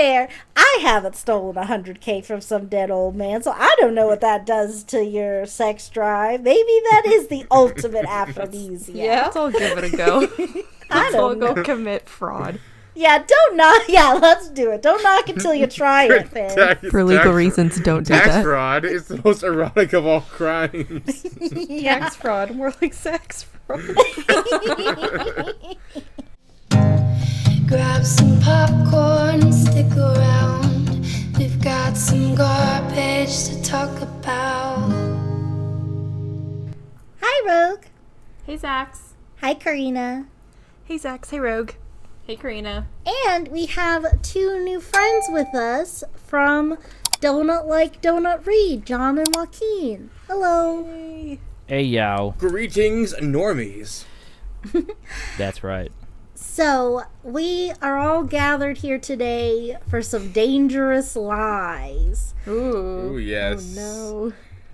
fair, I haven't stolen $100K from some dead old man, so I don't know what that does to your sex drive. Maybe that is the ultimate aphrodisiac. Yeah, let's all give it a go. Let's all go commit fraud. Yeah, don't knock. Yeah, let's do it. Don't knock until you try it, Finn. For legal reasons, don't do that. Tax fraud is the most erotic of all crimes. Yeah. Tax fraud, more like sex fraud. Grab some popcorn and stick around. We've got some garbage to talk about. Hi, Rogue. Hey, Zax. Hi, Karina. Hey, Zax. Hey, Rogue. Hey, Karina. And we have 2 new friends with us from Donut Like Donut Read, John and Joaquin. Hello. Hey, yo. Greetings, normies. That's right. So, we are all gathered here today for some dangerous lies. Ooh, yes. Oh, no.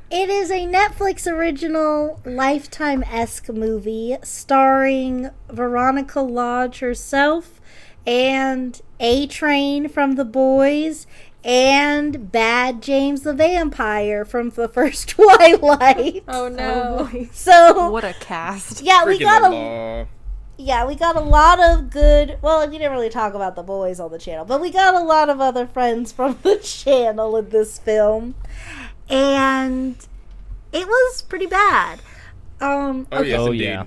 It is a Netflix original Lifetime-esque movie starring Veronica Lodge herself and A-Train from The Boys and Bad James the Vampire from the first Twilight. Oh, no. Oh, boy. So, What a cast. yeah, we Freaking got the a... law. Yeah, we got a lot of good... Well, we didn't really talk about The Boys on the channel, but we got a lot of other friends from the channel in this film. And it was pretty bad. Oh, Okay. yes, Oh, indeed. yeah.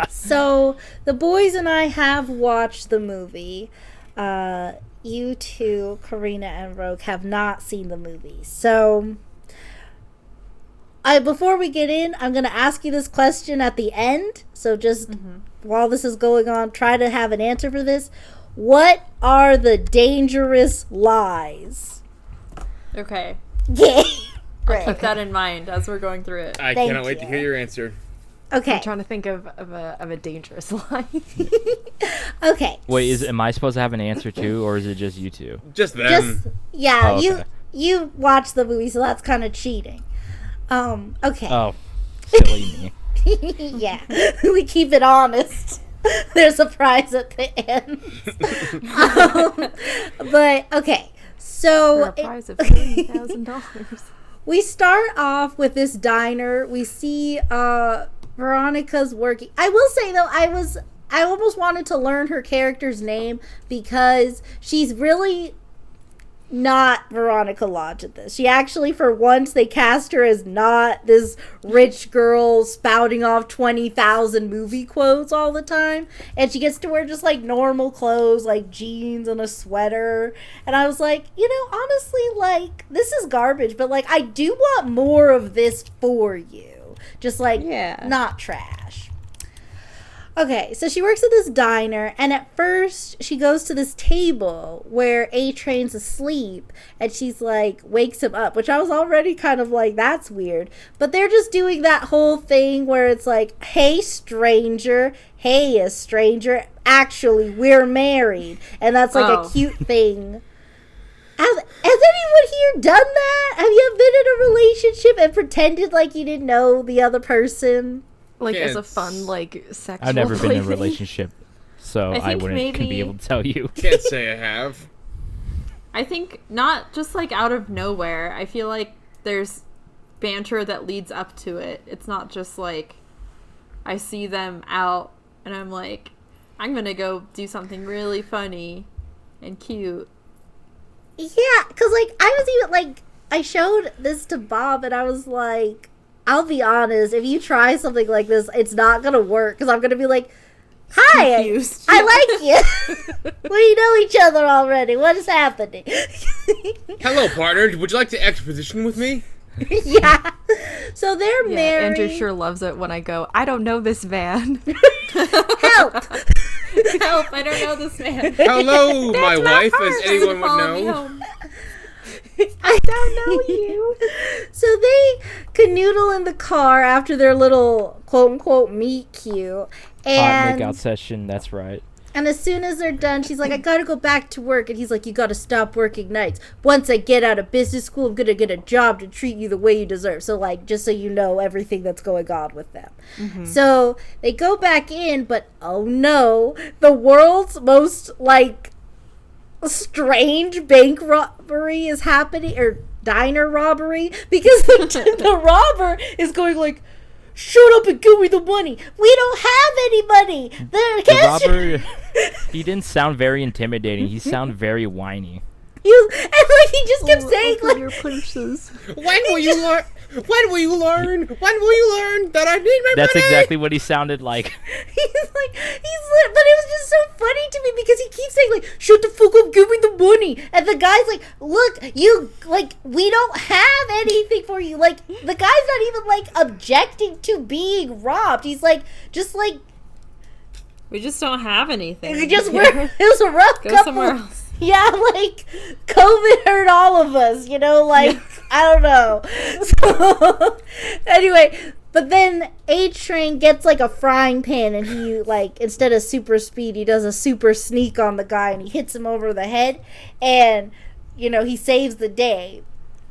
So, the boys and I have watched the movie. You two, Karina and Rogue, have not seen the movie. So, before we get in, I'm going to ask you this question at the end. So, just while this is going on, try to have an answer for this. What are the dangerous lies? Okay. Yeah. I'll keep that in mind as we're going through it. I Thank cannot wait to you. hear your answer. Okay. I'm trying to think of a dangerous lie. Okay. Wait, am I supposed to have an answer too, or is it just you two? Just them. Just yeah, Oh, okay. you watched the movie, so that's kind of cheating. Okay. Oh, silly me. Yeah, we keep it honest. There's a prize at the end. But okay, so For a prize of $30,000. we start off with this diner. We see Veronica's working. I will say though, I almost wanted to learn her character's name because she's really not Veronica Lodge at this. She actually, for once, they cast her as not this rich girl spouting off 20,000 movie quotes all the time. And she gets to wear just like normal clothes, like jeans and a sweater. And I was like, honestly, like, this is garbage, but like, I do want more of this for you. Just like, not trash. Okay, so she works at this diner, and at first she goes to this table where A-Train's asleep, and she's like, wakes him up, which I was already kind of like, that's weird. But they're just doing that whole thing where it's like, hey, stranger, hey, a stranger, actually, we're married. And that's like a cute thing. Has anyone here done that? Have you been in a relationship and pretended like you didn't know the other person? Like, as a Can't- fun, like, sexual I've never been in a plaything. relationship, so I think wouldn't could be maybe- able to tell you. Can't say I have. I think not just like out of nowhere. I feel like there's banter that leads up to it. It's not just like I see them out and I'm like, I'm gonna go do something really funny and cute. Yeah, because, like, I was even, like, I showed this to Bob, and I was like, I'll be honest, if you try something like this, it's not going to work, because I'm going to be like, hi, Confused. I like you. We know each other already. What is happening? Hello, partner. Would you like to exposition with me? Yeah. So they're Yeah, married. Andrew sure loves it when I go, I don't know this van. Help. Help, I don't know this man. Hello, my wife, as Doesn't anyone would follow me know. home. I don't know you. So they canoodle in the car after their little quote-unquote meet cute. Hot And makeout session, that's right. And as soon as they're done, she's like, I gotta go back to work. And he's like, you gotta stop working nights. Once I get out of business school, I'm gonna get a job to treat you the way you deserve. So, like, just so you know everything that's going on with them. So they go back in, but oh no, the world's most, like, strange bank robbery is happening, or diner robbery, because the robber is going like, shut up and give me the money. We don't have any money. The robber, he didn't sound very intimidating. He sounded very whiny. And like he just kept saying like, your purses. When will you learn? When will you learn? When will you learn that I need my That's money? exactly what he sounded like. but it was just so funny to me because he keeps saying like, shut the fuck up, give me the money. And the guy's like, look, you, like, we don't have anything for you. Like, the guy's not even like objecting to being robbed. He's like, just like, We just don't have anything. it was a rough Go couple. somewhere else. Yeah, like, COVID hurt all of us, you know, like, I don't know. So, anyway, but then A-Train gets, like, a frying pan, and he, like, instead of super speed, he does a super sneak on the guy, and he hits him over the head, and, you know, he saves the day.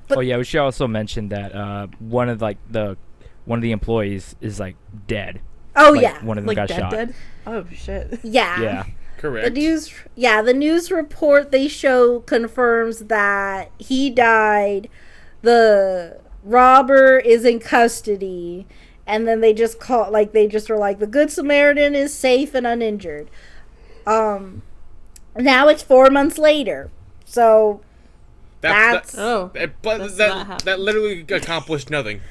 But, Oh yeah, we should also mention that one of the employees is like dead. oh, Like, yeah. one of them Like got dead, shot. dead. Oh shit. Yeah. Yeah. Correct. The news report they show confirms that he died. The robber is in custody, and then they just were like, the Good Samaritan is safe and uninjured. Now it's 4 months later, so that's Oh. But That's not happening. that literally accomplished nothing.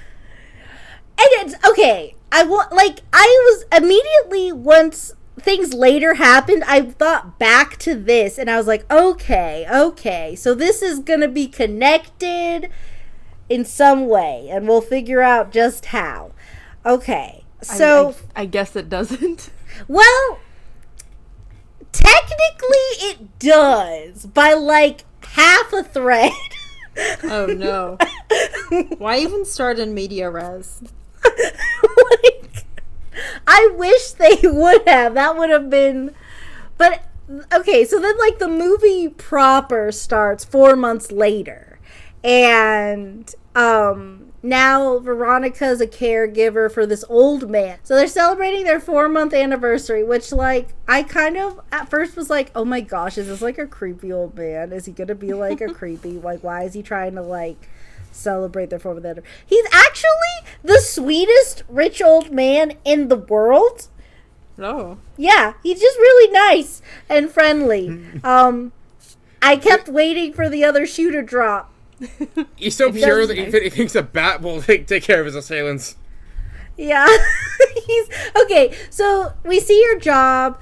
and it's okay. I was immediately, once things later happened, I thought back to this and I was like, okay, so this is gonna be connected in some way, and we'll figure out just how. Okay, so I guess it doesn't. well, technically it does by like half a thread. Oh no. Why even start in media res? Like, I wish they would have. That would have been. But okay, so then like the movie proper starts 4 months later, and now Veronica's a caregiver for this old man. So they're celebrating their 4-month anniversary, which, like, I kind of at first was like, oh my gosh, is this like a creepy old man? Is he gonna be like a creepy, like, why is he trying to like celebrate their 4th anniversary? He's actually the sweetest rich old man in the world. No. Yeah, he's just really nice and friendly. I kept waiting for the other shoe to drop. He's so pure that nice. he thinks a bat will take care of his assailants. Yeah. He's okay, so we see her job.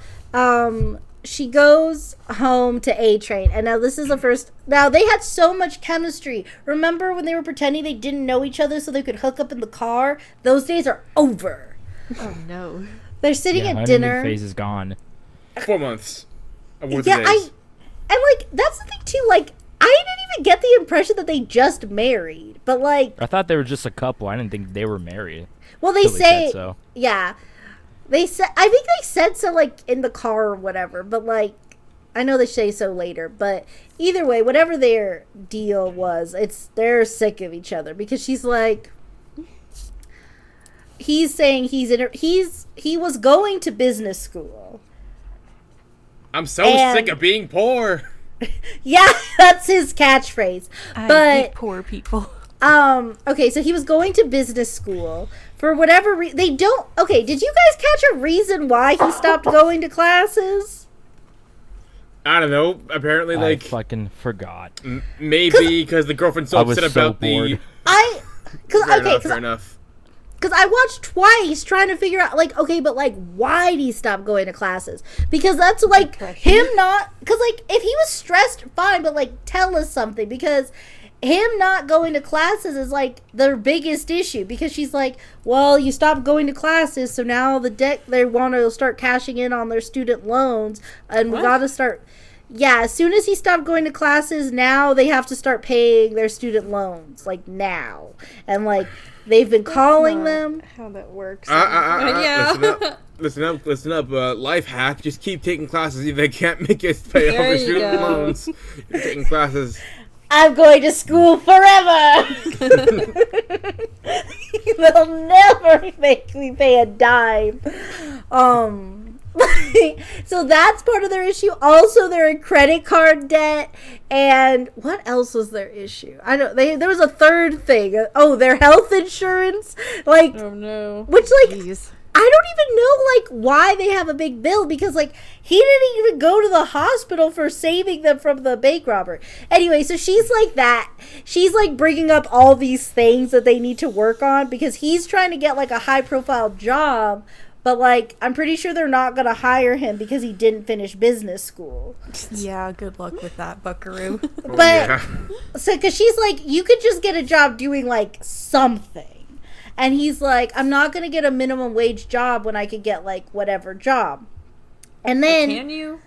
She goes home to A-Train, and now this is the first. Now they had so much chemistry. Remember when they were pretending they didn't know each other so they could hook up in the car? Those days are over. Oh no. They're sitting Yeah, at honeymoon dinner. phase is gone. 4 months. Worth Yeah, of days. and like that's the thing too. Like, I didn't even get the impression that they just married, but like, I thought they were just a couple. I didn't think they were married. well, they Till they say said so. yeah. They said, I think they said so, like, in the car or whatever, but, like, I know they say so later, but either way, whatever their deal was, they're sick of each other, because she's like, he's saying he was going to business school. I'm so And- sick of being poor. Yeah, that's his catchphrase. I But hate poor people. okay, so he was going to business school. For whatever reason, they don't. Okay, did you guys catch a reason why he stopped going to classes? I don't know. Apparently, I like, fucking forgot. maybe because the girlfriend's so I was upset so about the. bored. Fair enough. Because I watched twice trying to figure out, like, okay, but, like, why did he stop going to classes? Because that's, like, him not... Because, like, if he was stressed, fine, but, like, tell us something. Because him not going to classes is, like, their biggest issue. Because she's like, well, you stopped going to classes, so now they want to start cashing in on their student loans. And we got to start... Yeah, as soon as he stopped going to classes, now they have to start paying their student loans. Like, now. And, like... They've been calling them. How that works. Yeah. Listen up. Life hack. Just keep taking classes if they can't make us pay off There the you student go. loans. You're taking classes. I'm going to school forever. They'll never make me pay a dime. So that's part of their issue. Also, they're in credit card debt. And what else was their issue? I don't. There was a third thing. Oh, their health insurance. Like, Oh no. which like Jeez. I don't even know like why they have a big bill, because like he didn't even go to the hospital for saving them from the bank robber. Anyway, so she's like that. She's like bringing up all these things that they need to work on because he's trying to get like a high profile job. But, like, I'm pretty sure they're not going to hire him because he didn't finish business school. Yeah, good luck with that, buckaroo. Oh, But, yeah. so, because she's like, you could just get a job doing, like, something. And he's like, I'm not going to get a minimum wage job when I could get, like, whatever job. And then, Can you?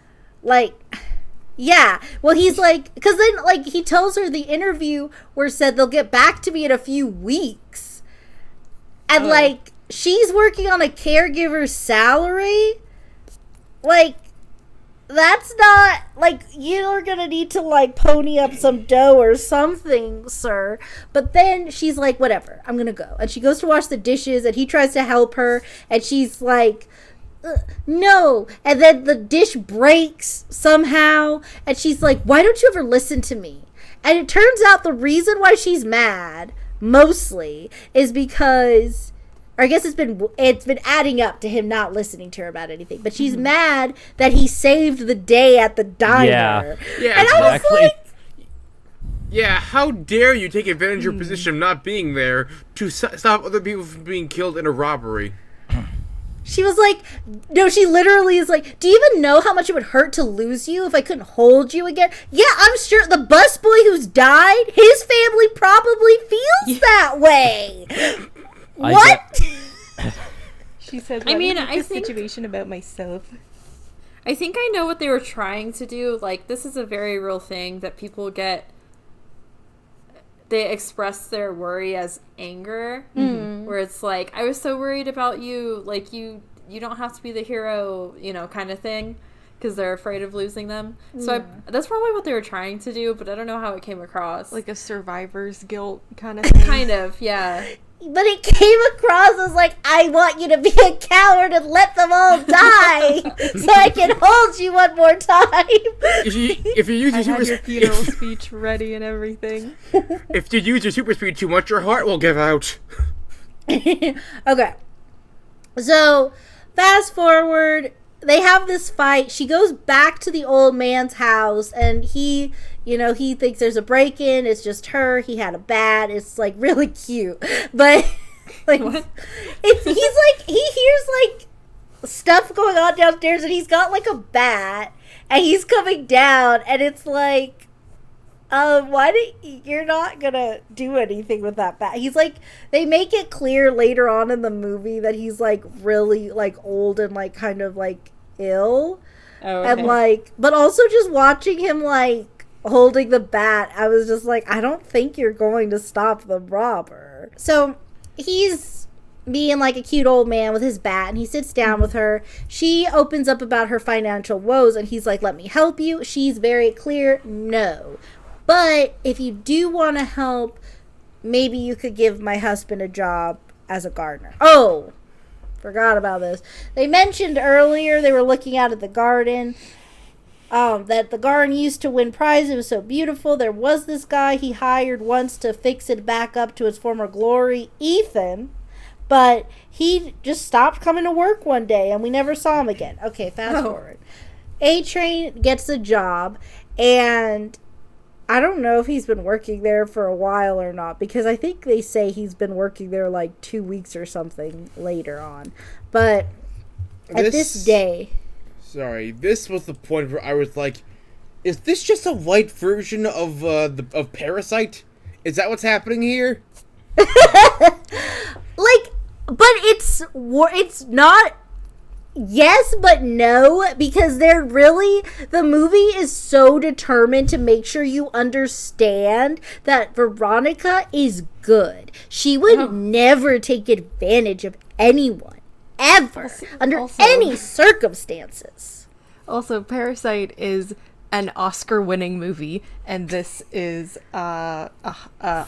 like, yeah. Well, he's like, because then, like, he tells her the interview where said they'll get back to me in a few weeks. And, like, she's working on a caregiver's salary. Like, that's not, like, you're gonna need to, like, pony up some dough or something, sir. But then she's like, whatever, I'm gonna go. And she goes to wash the dishes, and he tries to help her, and she's like, no. And then the dish breaks somehow, and she's like, why don't you ever listen to me? And it turns out the reason why she's mad, mostly, is because... or I guess it's been adding up to him not listening to her about anything. But she's mad that he saved the day at the diner. Yeah. Yeah, And I was exactly. like, Yeah, how dare you take advantage of your position of not being there to stop other people from being killed in a robbery? she was like, no, she literally is like, do you even know how much it would hurt to lose you if I couldn't hold you again? Yeah, I'm sure the busboy who's died, his family probably feels that way. What? She said, I mean, "Let me make I this think- situation about myself." I think I know what they were trying to do. Like, this is a very real thing that people get. They express their worry as anger, where it's like, I was so worried about you. Like, you don't have to be the hero, kind of thing, because they're afraid of losing them. So that's probably what they were trying to do, but I don't know how it came across. Like a survivor's guilt kind of thing. kind of, yeah. But it came across as like, I want you to be a coward and let them all die so I can hold you one more time. If you use I your had super your funeral speech ready and everything. if you use your super speed too much, your heart will give out. Okay. So, fast forward, they have this fight. She goes back to the old man's house, and he thinks there's a break-in. It's just her. He had a bat. It's, like, really cute. But, like, he's, like, he hears, like, stuff going on downstairs, and he's got, like, a bat, and he's coming down, and it's like, you're not gonna do anything with that bat. He's like, they make it clear later on in the movie that he's like really like old and like kind of like ill. Oh, okay. And like, but also just watching him like holding the bat, I was just like, I don't think you're going to stop the robber. So he's being like a cute old man with his bat, and he sits down with her. She opens up about her financial woes, and he's like, let me help you. She's very clear, no. But if you do want to help, maybe you could give my husband a job as a gardener. Oh, forgot about this. They mentioned earlier they were looking out at the garden, that the garden used to win prizes. It was so beautiful. There was this guy he hired once to fix it back up to its former glory, Ethan. But he just stopped coming to work one day, and we never saw him again. Okay, fast forward. A-Train gets a job, and I don't know if he's been working there for a while or not, because I think they say he's been working there like 2 weeks or something later on. But at this day... Sorry, this was the point where I was like, is this just a white version of of Parasite? Is that what's happening here? Like, but it's not... Yes, but no, because the movie is so determined to make sure you understand that Veronica is good. She would never take advantage of anyone, ever, under also- any circumstances. Also, Parasite is an Oscar-winning movie, and this is a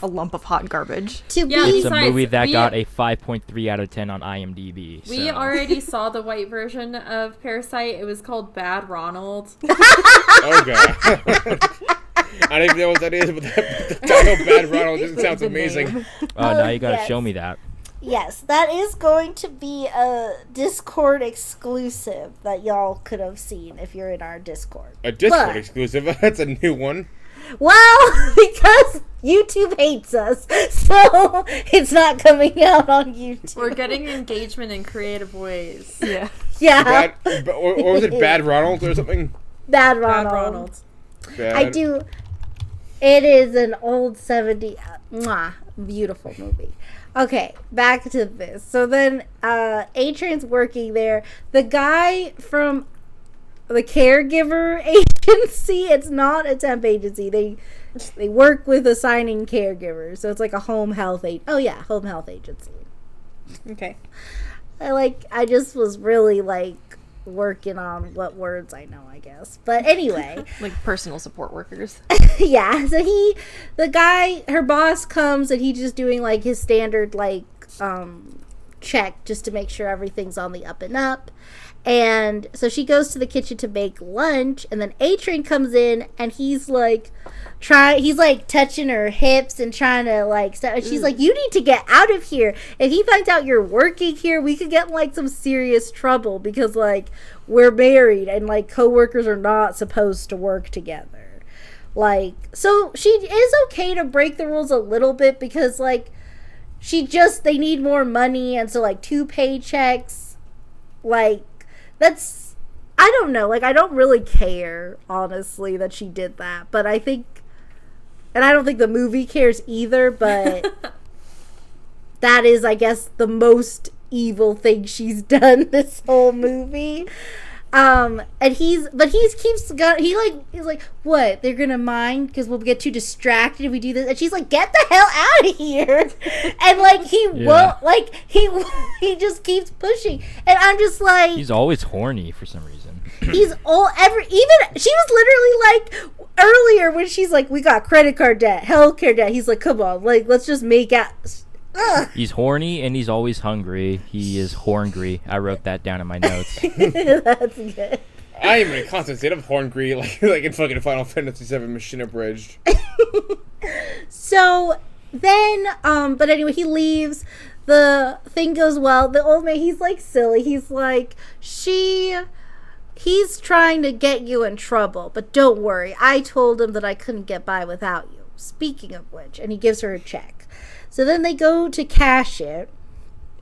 lump of hot garbage. To Yeah, be It's a Besides, movie that we- got a 5.3 out of 10 on IMDb. We so. already saw the white version of Parasite. It was called Bad Ronald. Oh god. I don't even know what that is, but the title Bad Ronald just sounds The amazing. name. Oh, now you gotta yes. show me that. Yes, that is going to be a Discord exclusive that y'all could have seen if you're in our Discord. A Discord But- exclusive. That's a new one. Well, because YouTube hates us, so it's not coming out on YouTube. We're getting engagement in creative ways. Yeah. Yeah, Bad, or was it Bad Ronald or something? Bad Bad Ronald. Ronald. Bad. I do. It is an old 70s, beautiful movie. Okay, back to this. So then, A-Train's working there. The guy from the caregiver agency, it's not a temp agency. They work with assigning caregivers. So it's like a home health home health agency. Okay. I just was really working on what words I know, I guess. But anyway. Like personal support workers. Yeah, so her boss comes and he's just doing his standard check just to make sure everything's on the up and up. And so she goes to the kitchen to make lunch, and then A-Train comes in and he's touching her hips and trying to stuff, and she's like, you need to get out of here. If he finds out you're working here, we could get in some serious trouble because we're married and coworkers are not supposed to work together. So she is okay to break the rules a little bit because they need more money, and so 2 paychecks, that's, I don't know, I don't really care, honestly, that she did that, but I think, and I don't think the movie cares either, but that is, I guess, the most evil thing she's done this whole movie. And he's like, what? They're gonna mind because we'll get too distracted if we do this. And she's like, get the hell out of here! And he won't. He just keeps pushing. And I'm just like, He's always horny for some reason. she was literally earlier when she's like, we got credit card debt, healthcare debt. He's like, come on, let's just make out. Ugh. He's horny and he's always hungry. He is horngry. I wrote that down in my notes. That's good. I am in a constant state of horngry, like in fucking Final Fantasy VII Machine Abridged. So then, but anyway, he leaves. The thing goes well. The old man, he's silly. He's like, he's trying to get you in trouble, but don't worry. I told him that I couldn't get by without you. Speaking of which, and he gives her a check. So then they go to cash it.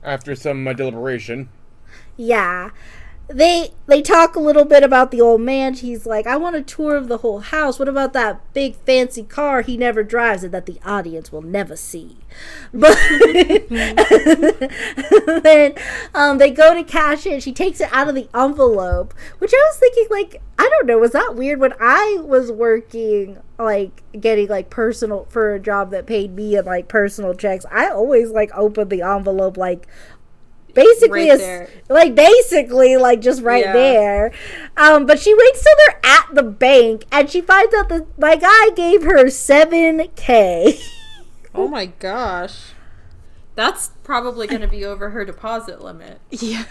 After some deliberation. Yeah. They talk a little bit about the old man. He's like, I want a tour of the whole house. What about that big fancy car he never drives and that the audience will never see? But then they go to cash it. She takes it out of the envelope, which I was thinking, I don't know, was that weird? When I was working, getting personal for a job that paid me in personal checks, I always opened the envelope basically just right there. But she waits till they're at the bank and she finds out that my guy gave her $7,000. Oh my gosh. That's probably going to be over her deposit limit. Yeah.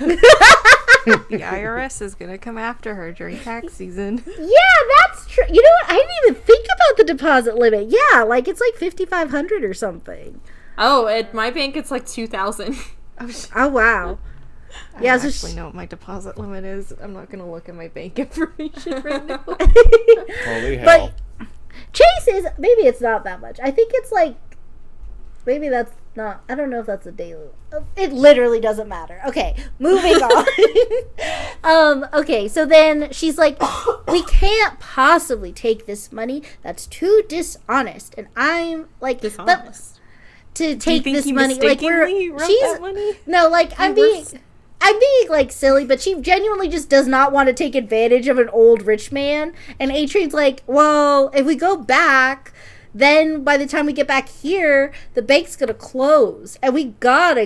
The IRS is gonna come after her during tax season. Yeah, that's true. You know what? I didn't even think about the deposit limit. Yeah, it's $5,500 or something. Oh, at my bank it's $2,000. Oh wow. I Yeah, don't so actually know what my deposit limit is. I'm not gonna look at my bank information right now. Holy hell. But Chase is, maybe it's not that much. I think it's maybe that's not, I don't know if that's a daily. It literally doesn't matter. Okay, moving on. Okay, so then she's like, we can't possibly take this money. That's too dishonest. And I'm like, Dishonest. to Do you take think this he money, mistakenly wrote she's that money? no, I'm being silly, but she genuinely just does not want to take advantage of an old rich man. And A-Train's like, well, if we go back, then by the time we get back here, the bank's gonna close, and we gotta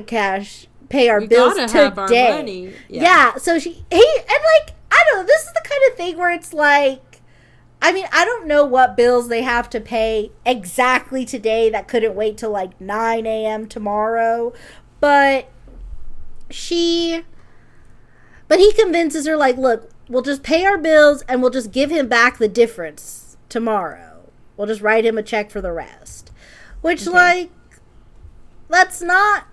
pay our bills gotta today. have our money. Yeah. So I don't know. This is the kind of thing where it's I mean, I don't know what bills they have to pay exactly today that couldn't wait till like 9 a.m. tomorrow. But he convinces her, like, look, we'll just pay our bills and we'll just give him back the difference tomorrow. We'll just write him a check for the rest. Which, like, that's not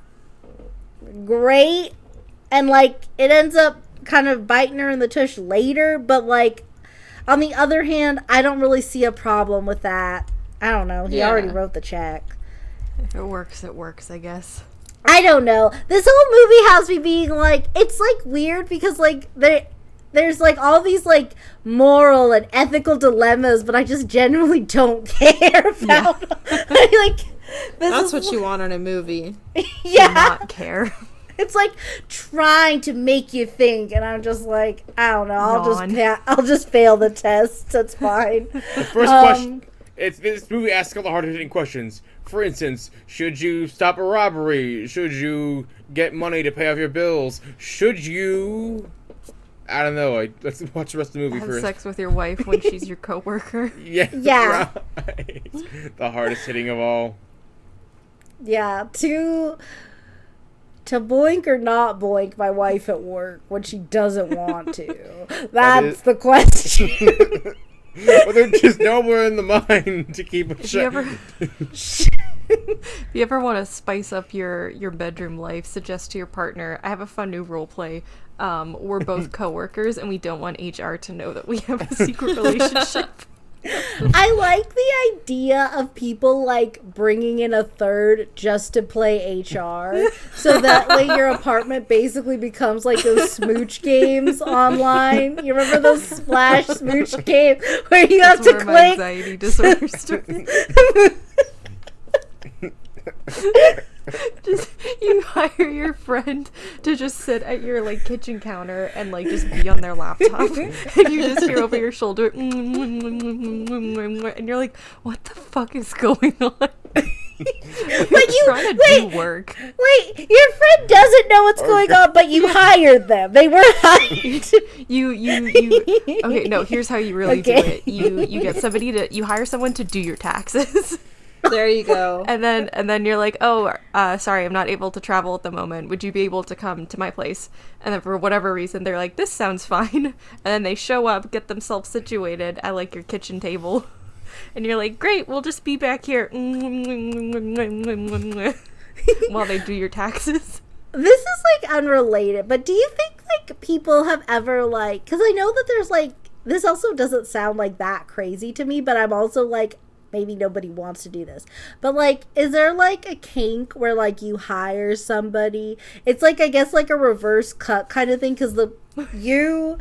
great. And, like, it ends up kind of biting her in the tush later. But, like, on the other hand, I don't really see a problem with that. I don't know. He already wrote the check. If it works, I guess. I don't know. This whole movie has me being like, it's like weird because like there's like all these like moral and ethical dilemmas, but I just genuinely don't care about. Like that's what you want in a movie. Yeah, Do not care. it's like trying to make you think, and I'm just like, I don't know. I'll just fail the test. That's fine. The first question. This movie asks all the hard-hitting questions. For instance, should you stop a robbery? Should you get money to pay off your bills? Should you... I don't know. Let's watch the rest of the movie Have first. sex with your wife when she's your coworker. Yeah. Right. The hardest hitting of all. Yeah, to boink or not boink my wife at work when she doesn't want to. That's the question. But they're just nowhere in the mind to keep it shut. If you ever want to spice up your bedroom life, suggest to your partner, I have a fun new role play. We're both coworkers and we don't want HR to know that we have a secret relationship. I like the idea of people like bringing in a third just to play HR, so that way your apartment basically becomes like those smooch games online. You remember those Splash smooch games where you have to Where my click? anxiety disorder starts. Just you hire your friend to just sit at your like kitchen counter and like just be on their laptop, and you just hear over your shoulder, and you're like, "What the fuck is going on?" But you trying to do work. Wait, your friend doesn't know what's going on, but you hired them. They were hired. You okay, no, here's how you really do it. You get somebody you hire someone to do your taxes. There you go. And then you're like, oh, sorry, I'm not able to travel at the moment. Would you be able to come to my place? And then for whatever reason, they're like, this sounds fine. And then they show up, get themselves situated at like your kitchen table. And you're like, great, we'll just be back here while they do your taxes. This is like unrelated, but do you think like people have ever like, because I know that there's like, this also doesn't sound like that crazy to me, but I'm also like, maybe nobody wants to do this, but like, is there like a kink where like you hire somebody? It's like, I guess like a reverse cut kind of thing, because you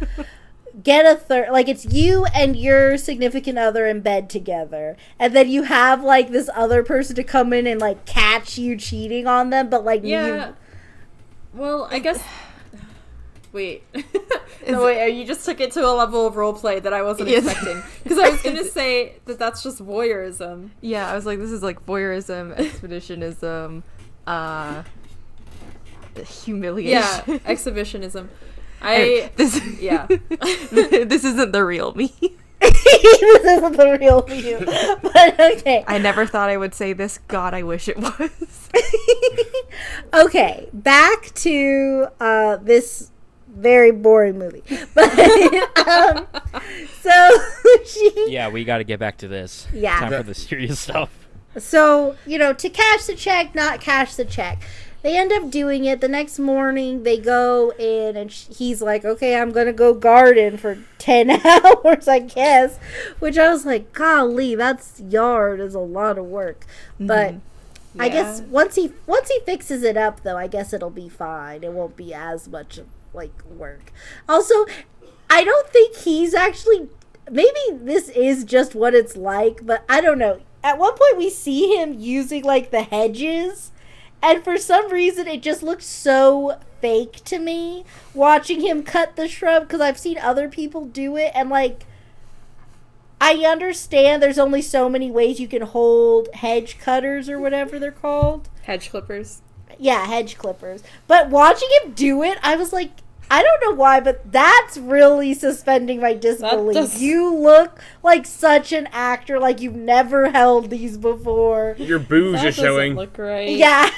get a third, like it's you and your significant other in bed together, and then you have like this other person to come in and like catch you cheating on them, but like Well, I guess. Wait. No, wait, you just took it to a level of roleplay that I wasn't expecting. Because I was going to say that that's just voyeurism. Yeah, I was like, this is like voyeurism, exhibitionism, humiliation. Yeah, exhibitionism. This isn't the real me. This isn't the real you. But okay. I never thought I would say this. God, I wish it was. Okay, back to this very boring movie. But so Yeah, we got to get back to this. Yeah. Time for the serious stuff. So, to cash the check, not cash the check. They end up doing it. The next morning, they go in, and he's like, okay, I'm going to go garden for 10 hours, I guess. Which I was like, golly, that's yard is a lot of work. But I guess once he fixes it up, though, I guess it'll be fine. It won't be as much, like, work. Also, I don't think he's actually... Maybe this is just what it's like, but I don't know. At one point, we see him using, like, the hedges... And for some reason, it just looked so fake to me, watching him cut the shrub, because I've seen other people do it, and, like, I understand there's only so many ways you can hold hedge cutters, or whatever they're called. Hedge clippers. Yeah, hedge clippers. But watching him do it, I was like, I don't know why, but that's really suspending my disbelief. You look like such an actor, like you've never held these before. Your boobs are showing. Look right. Yeah.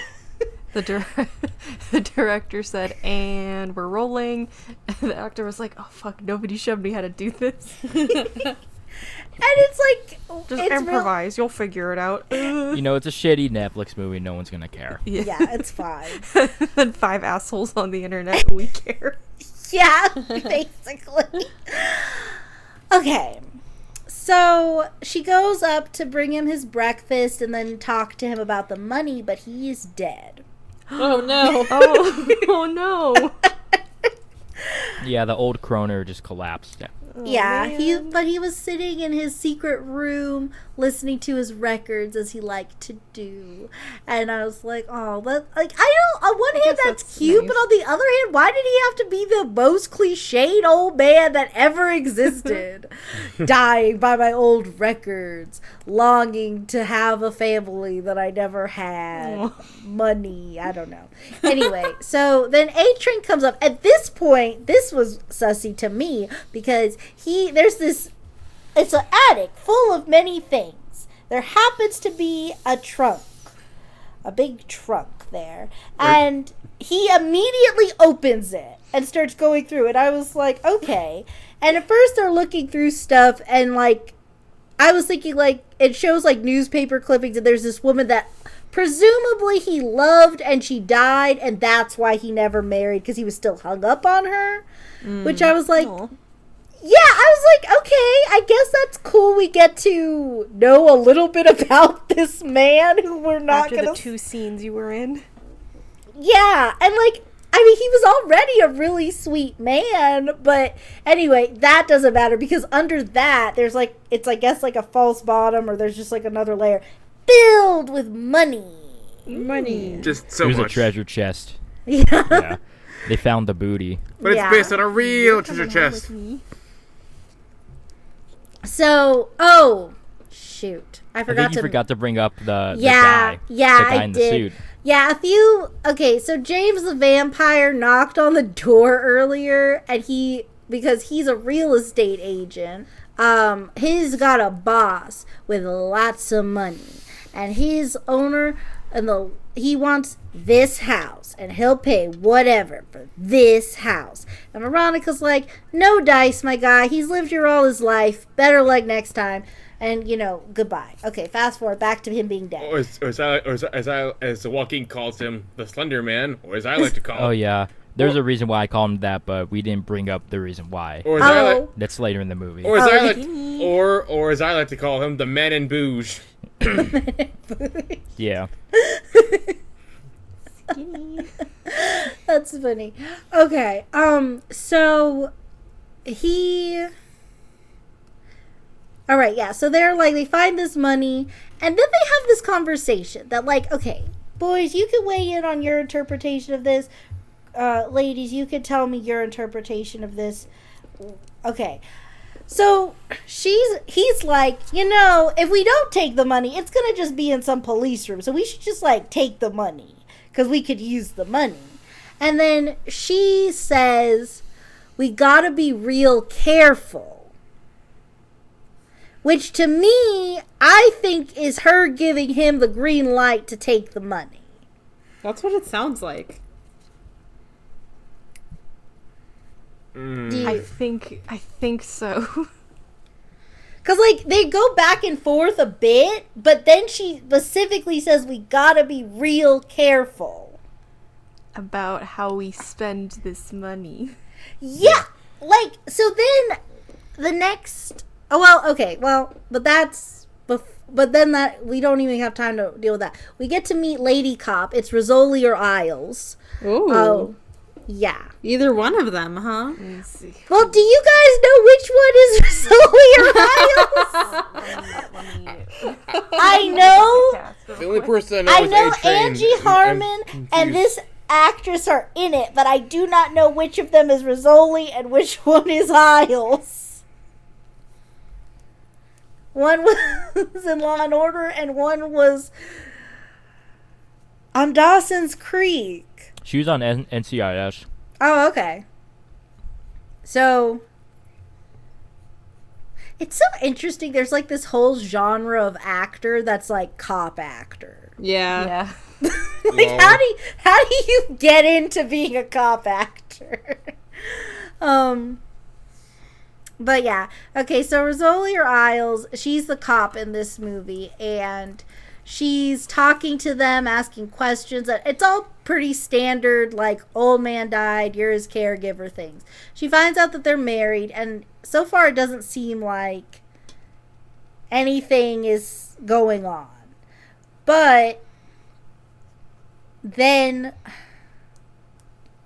The director said, and we're rolling. And the actor was like, oh, fuck, nobody showed me how to do this. And it's like... Just it's improvise. You'll figure it out. You know, it's a shitty Netflix movie. No one's gonna care. Yeah, it's fine. And 5 assholes on the internet, we care. Yeah, basically. Okay. So she goes up to bring him his breakfast and then talk to him about the money, but he's dead. Oh no. Oh no. Yeah, the old Croner just collapsed. Yeah. Yeah, man. but he was sitting in his secret room listening to his records as he liked to do, and I was like, oh, but like I don't. On one hand, that's cute, nice. but on the other hand, why did he have to be the most cliched old man that ever existed? Dying by my old records, longing to have a family that I never had, money. I don't know. Anyway, so then A Train comes up. At this point, this was sussy to me because there's this, it's an attic full of many things. There happens to be a trunk, a big trunk there, and he immediately opens it and starts going through it. I was like, okay. And at first they're looking through stuff, and like I was thinking like it shows like newspaper clippings, and there's this woman that presumably he loved and she died, and that's why he never married, because he was still hung up on her. Which I was like, yeah, I was like, okay, I guess that's cool. We get to know a little bit about this man who we're not After gonna... the 2 scenes you were in. Yeah, and like, I mean, he was already a really sweet man, but anyway, that doesn't matter, because under that, there's like, it's I guess like a false bottom, or there's just like another layer filled with money. Just so It was much. a treasure chest. Yeah. Yeah. They found the booty. But Yeah. it's based on a real treasure chest. So, oh, shoot. I I forgot think you to... forgot to bring up the Yeah, guy. yeah, the guy I in the did. suit. Yeah, okay, so James the vampire knocked on the door earlier, and because he's a real estate agent, he's got a boss with lots of money, and his owner, he wants this house, and he'll pay whatever for this house. And Veronica's like, no dice, my guy, he's lived here all his life, better luck next time. And, goodbye. Okay, fast forward back to him being dead. Or as Joaquin calls him, the Slender Man, or as I like to call him. Oh, yeah. There's a reason why I called him that, but we didn't bring up the reason why. Or as I like, That's later in the movie. or as I like, or as I like to call him, the Man in Bouge. Yeah. That's funny. Okay, so he... All right, yeah, so they find this money, and then they have this conversation that, like, okay, boys, you can weigh in on your interpretation of this. Ladies, you can tell me your interpretation of this. Okay. So he's like, if we don't take the money, it's going to just be in some police room. So we should just like take the money because we could use the money. And then she says, we got to be real careful. Which to me, I think is her giving him the green light to take the money. That's what it sounds like. I think so. Because, like, they go back and forth a bit, but then she specifically says we gotta be real careful. About how we spend this money. Yeah! Like, so then the next... Oh, well, okay, well, but that's... But then that... We don't even have time to deal with that. We get to meet Lady Cop. It's Rizzoli or Isles. Ooh. Oh, yeah. Either one of them, huh? Let me see. Well, do you guys know which one is Rizzoli or Isles? I know... The only person I I know know is A-Train. Angie Harmon and this actress are in it, but I do not know which of them is Rizzoli and which one is Isles. One was in Law and Order, and one was on Dawson's Creek. She was on NCIS. Oh, okay. So it's so interesting. There's like this whole genre of actor that's like cop actor. Yeah. Yeah. Like how do you get into being a cop actor? But yeah. Okay, so Rosalia Isles, she's the cop in this movie, and she's talking to them, asking questions. It's all pretty standard, like, old man died, you're his caregiver things. She finds out that they're married, and so far it doesn't seem like anything is going on. But then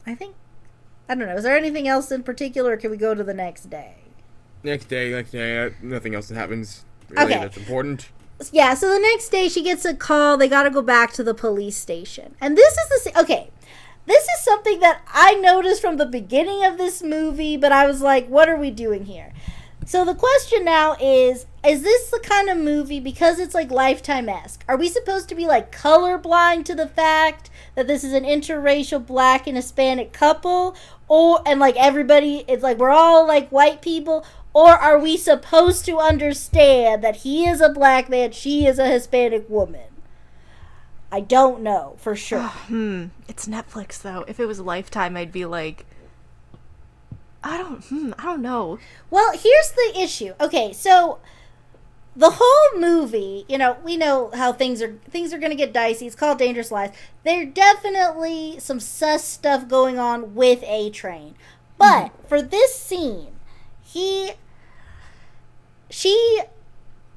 I don't know, is there anything else in particular, or can we go to the next day? Next day, nothing else that happens really Okay. that's important. Yeah, so the next day she gets a call. They got to go back to the police station. And this is this is something that I noticed from the beginning of this movie, but I was like, what are we doing here? So the question now is this the kind of movie, because it's like Lifetime-esque, are we supposed to be like colorblind to the fact that this is an interracial black and Hispanic couple? And like everybody, it's like we're all like white people? Or are we supposed to understand that he is a black man, she is a Hispanic woman? I don't know for sure. It's Netflix though. If it was Lifetime, I'd be like, I don't know. Well, here's the issue. Okay, so the whole movie, you know, we know how things are going to get dicey. It's called Dangerous Lies. There's definitely some sus stuff going on with A-Train. But for this scene, she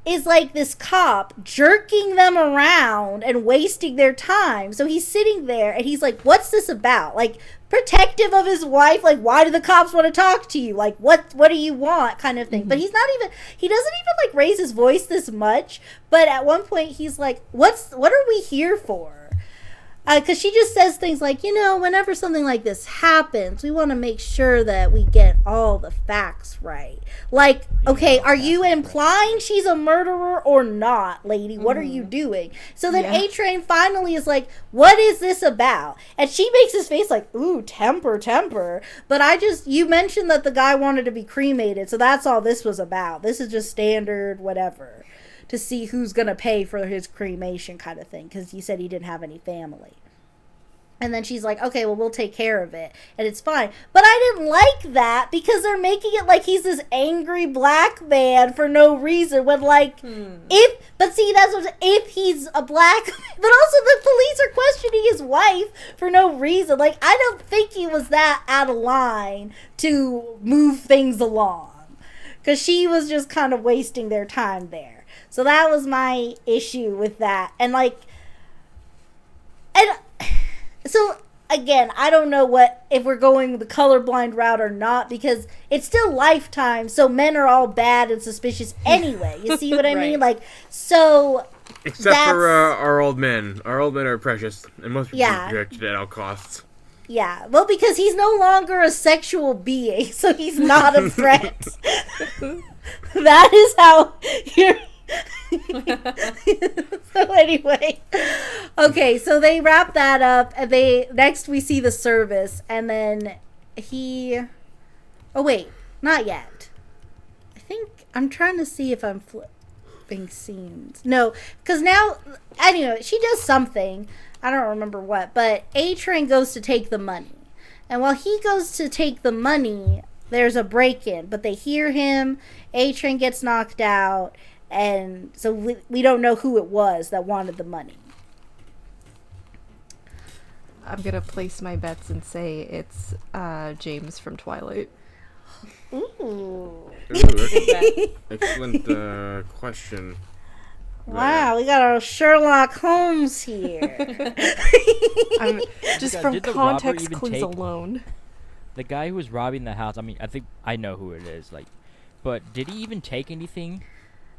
is like this cop jerking them around and wasting their time. So he's sitting there and he's like, what's this about? Like, protective of his wife, like, why do the cops want to talk to you? Like, what do you want, kind of thing. But he doesn't even like raise his voice this much. But at one point he's like, what are we here for? Because she just says things like, you know, whenever something like this happens, we want to make sure that we get all the facts right. Like, okay, are you implying she's a murderer or not, lady? What are you doing? So then A-Train finally is like, what is this about? And she makes his face like, ooh, temper. But you mentioned that the guy wanted to be cremated, so that's all this was about. This is just standard whatever, to see who's going to pay for his cremation kind of thing, because he said he didn't have any family. And then she's like, okay, well, we'll take care of it, and it's fine. But I didn't like that, because they're making it like he's this angry black man for no reason, when, like, if he's a black, but also the police are questioning his wife for no reason. Like, I don't think he was that out of line to move things along, because she was just kind of wasting their time there. So that was my issue with that. So again, I don't know if we're going the colorblind route or not, because it's still Lifetime, so men are all bad and suspicious anyway. You see what I mean? Like, so Except for our old men. Our old men are precious and must be protected at all costs. Yeah, well, because he's no longer a sexual being, so he's not a threat. That is how you're... So anyway, okay, so they wrap that up, and next we see the service, and then oh wait, not yet. I think I'm trying to see if I'm flipping scenes. No, because now, anyway, she does something, I don't remember what, but A-Train goes to take the money, and while he goes to take the money, there's a break-in, but they hear him. A-Train gets knocked out. And so we don't know who it was that wanted the money. I'm gonna place my bets and say it's James from Twilight. Ooh. Excellent question. Wow, we got our Sherlock Holmes here. Just God, from did the robber context even clues take- alone. The guy who was robbing the house, I mean, I think I know who it is, like, but did he even take anything?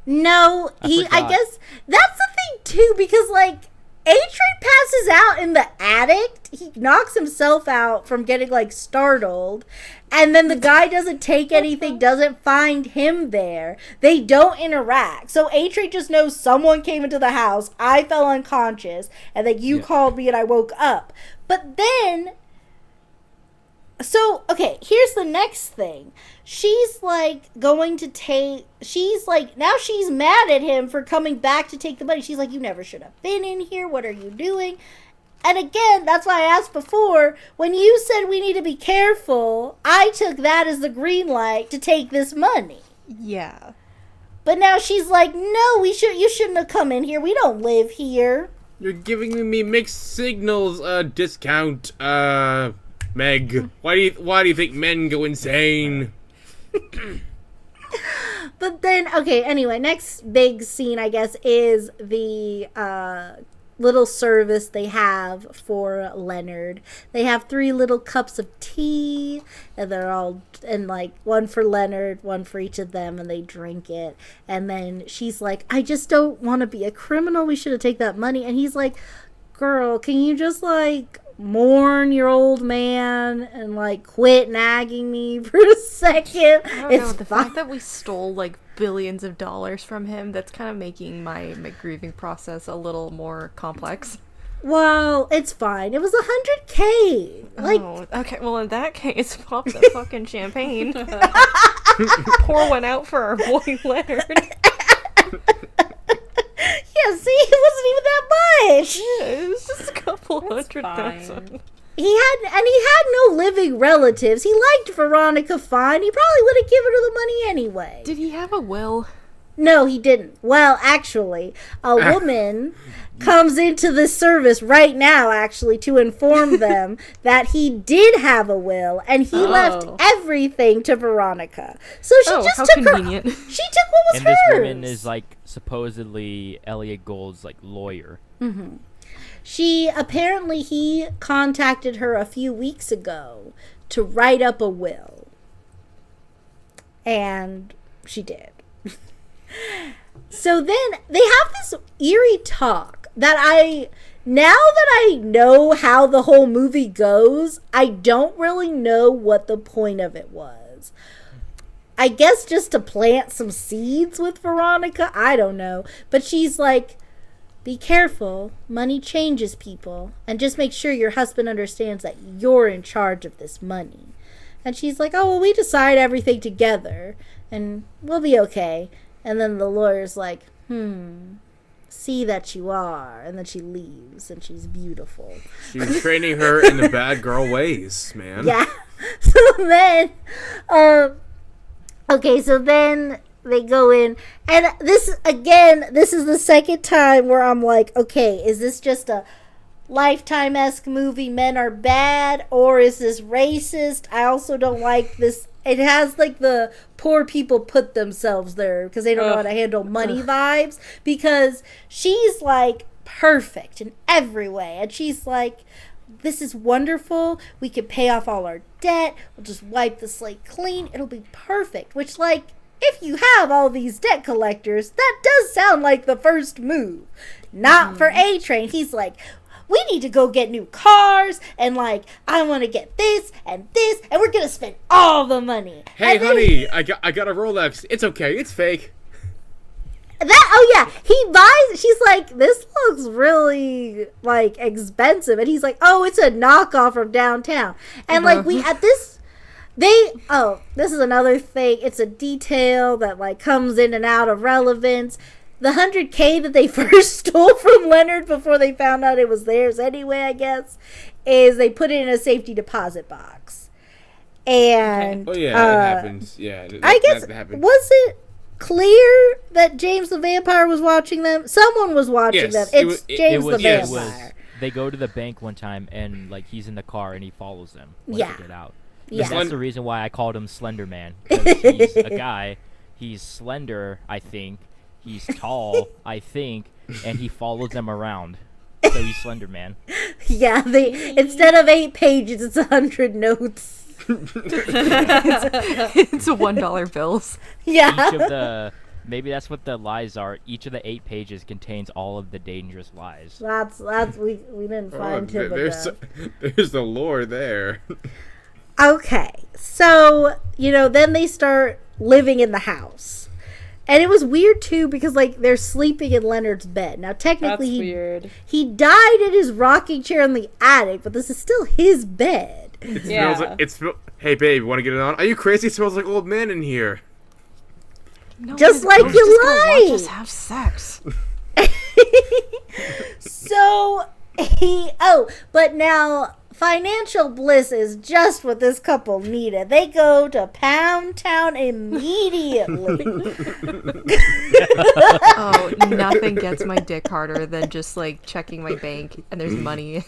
No, I forgot. guess that's the thing too, because like A-Train passes out in the attic. He knocks himself out from getting like startled, and then the guy doesn't take anything, doesn't find him there. They don't interact. So A-Train just knows someone came into the house, I fell unconscious, and then you called me and I woke up. But then So, okay, here's the next thing. She's like now she's mad at him for coming back to take the money. She's like, you never should have been in here. What are you doing? And again, that's why I asked before, when you said we need to be careful, I took that as the green light to take this money. Yeah. But now she's like, no, you shouldn't have come in here. We don't live here. You're giving me mixed signals, discount, Meg. Why do you think men go insane? But then, okay, anyway, next big scene, I guess, is the little service they have for Leonard. They have 3 little cups of tea, and they're all, and like one for Leonard, one for each of them, and they drink it. And then she's like, I just don't want to be a criminal. We should have taken that money. And he's like, girl, can you just like mourn your old man and like quit nagging me for a second? I don't know, the fact that we stole like billions of dollars from him, that's kind of making my grieving process a little more complex. Well, it's fine. It was $100K. Like, oh, okay. Well, in that case, pop the fucking champagne. Pour one out for our boy Leonard. Yeah, see, it wasn't even that much. Yeah, it was just a couple hundred fine. thousand. He had no living relatives. He liked Veronica fine. He probably would have given her the money anyway. Did he have a will? No, he didn't. Well, actually, a woman comes into the service right now, actually, to inform them that he did have a will, and he left everything to Veronica. So she just how took convenient. She took what was And hers. this woman is like supposedly Elliot Gould's like lawyer. Mm-hmm. He contacted her a few weeks ago to write up a will. And she did. So then they have this eerie talk that now that I know how the whole movie goes, I don't really know what the point of it was. I guess just to plant some seeds with Veronica. I don't know. But she's like, be careful. Money changes people. And just make sure your husband understands that you're in charge of this money. And she's like, oh, well, we decide everything together. And we'll be okay. And then the lawyer's like, see that you are. And then she leaves. And she's beautiful. She's training her in the bad girl ways, man. Yeah. So then, okay, so then they go in, and this is the second time where I'm like, okay, is this just a Lifetime-esque movie, men are bad, or is this racist? I also don't like this. It has like the poor people put themselves there because they don't know how to handle money vibes, because she's like perfect in every way, and she's like, this is wonderful. We can pay off all our debt. We'll just wipe the slate clean. It'll be perfect. Which, like, if you have all these debt collectors, that does sound like the first move. Not for A-Train. He's like, we need to go get new cars, and like, I want to get this, and we're going to spend all the money. Hey, and honey, I got a Rolex. It's okay. It's fake. He buys, she's like, this looks really like expensive, and he's like, oh, it's a knockoff from downtown. And like, this is another thing, it's a detail that like comes in and out of relevance. The $100K that they first stole from Leonard before they found out it was theirs anyway, I guess, is they put it in a safety deposit box. And oh yeah, that happens. Yeah, I guess, that happens. was it clear that James the Vampire was watching them? Someone was watching them. It's James the Vampire. They go to the bank one time, and like he's in the car, and he follows them when Yeah. they get out. Yeah. That's the reason why I called him Slender Man. 'Cause he's a guy. He's slender, I think. He's tall, I think, and he follows them around. So he's Slender Man. Yeah, instead of 8 pages, it's 100 notes. It's $1 bills. Yeah. Each of the maybe that's what the lies are. Each of the 8 pages contains all of the dangerous lies. That's we didn't find him. There's the lore there. Okay, so then they start living in the house. And it was weird too because like they're sleeping in Leonard's bed. Now That's technically weird. he died in his rocking chair in the attic, but this is still his bed. It Yeah. smells like Hey babe, want to get it on? Are you crazy? It smells like old man in here. No, Just I'm like just you gonna like. watch us have sex. So but now financial bliss is just what this couple needed. They go to Pound Town immediately. Oh, nothing gets my dick harder than just like checking my bank and there's money.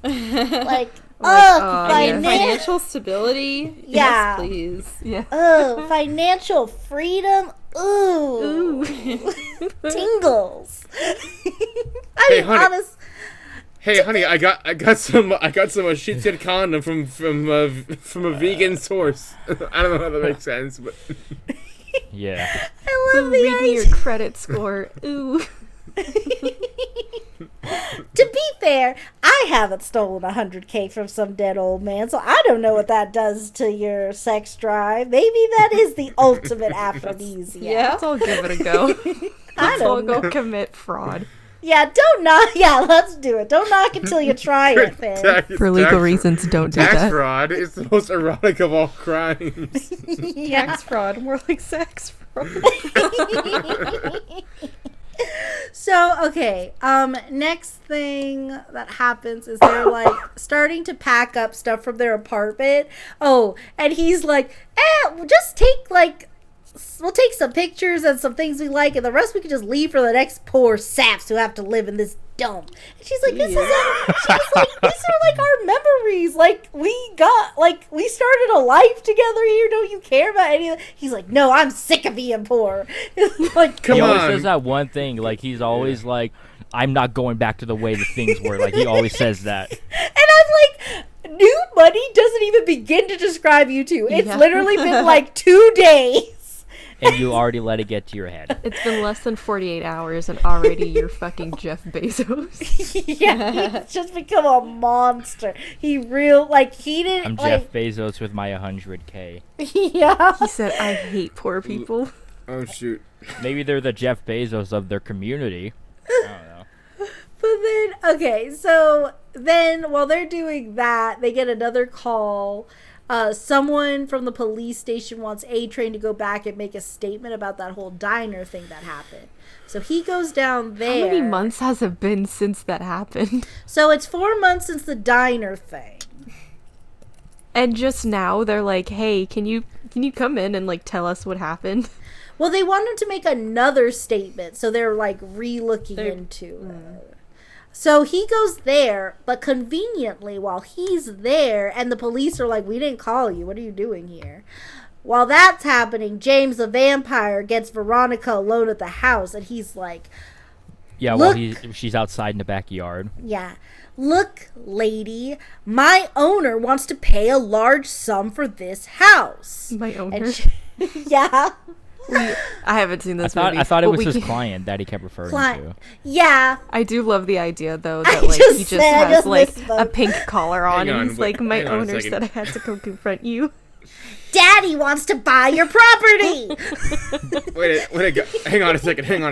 Like, oh, I mean, yeah. financial stability. Yeah. Yes, please. Yeah. Financial freedom. Ooh. Tingles. I Hey, mean, honey. honest. Hey honey, I got some sheepskin condom from a vegan source. I don't know how that makes sense, but Yeah. I love Ooh, the read me idea. your credit score. Ooh. To be fair, I haven't stolen $100K from some dead old man, so I don't know what that does to your sex drive. Maybe that is the ultimate aphrodisiac. Yeah. Let's all give it a go. I Let's all don't go know. commit fraud. Yeah, don't knock. Yeah, let's do it. Don't knock until you try it, Finn. For legal reasons, don't do Tax that. fraud is the most erotic of all crimes. Yeah. Tax fraud, more like sex fraud. So, okay, next thing that happens is they're like starting to pack up stuff from their apartment. Oh, and he's like, just take we'll take some pictures and some things we like, and the rest we can just leave for the next poor saps who have to live in this dump. And she's like, these are like our memories. Like we started a life together here. Don't you care about any of that? He's like, no, I'm sick of being poor. Like, Come He always on. says that one thing. Like, he's always like, I'm not going back to the way the things were. Like, he always says that. and I'm like, new money doesn't even begin to describe you two. It's Yeah. literally been like 2 days. And you already let it get to your head. It's been less than 48 hours and already you're fucking Jeff Bezos. Yeah, he's just become a monster. He didn't I'm Jeff Bezos with my 100K. Yeah. He said, I hate poor people. Oh shoot. Maybe they're the Jeff Bezos of their community. I don't know. But then, okay, so then while they're doing that, they get another call. Someone from the police station wants A-Train to go back and make a statement about that whole diner thing that happened. So he goes down there. How many months has it been since that happened? So it's 4 months since the diner thing. And just now they're like, hey, can you come in and like tell us what happened? Well, they wanted to make another statement, so they're like re-looking into it. So he goes there, but conveniently, while he's there, and the police are like, we didn't call you, what are you doing here? While that's happening, James the vampire gets Veronica alone at the house, and he's like, Yeah, Look. while she's outside in the backyard. yeah, look, lady, my owner wants to pay a large sum for this house. My owner. And yeah. I haven't seen this I movie. thought it but was we his can- client that he kept referring Client. to. Yeah. I do love the idea though I that like just he just said, I has just like misspoke. a pink collar on Hang and on, he's wait, like, my hang on a owner second. said I had to come confront you. Daddy wants to buy your property. Hang on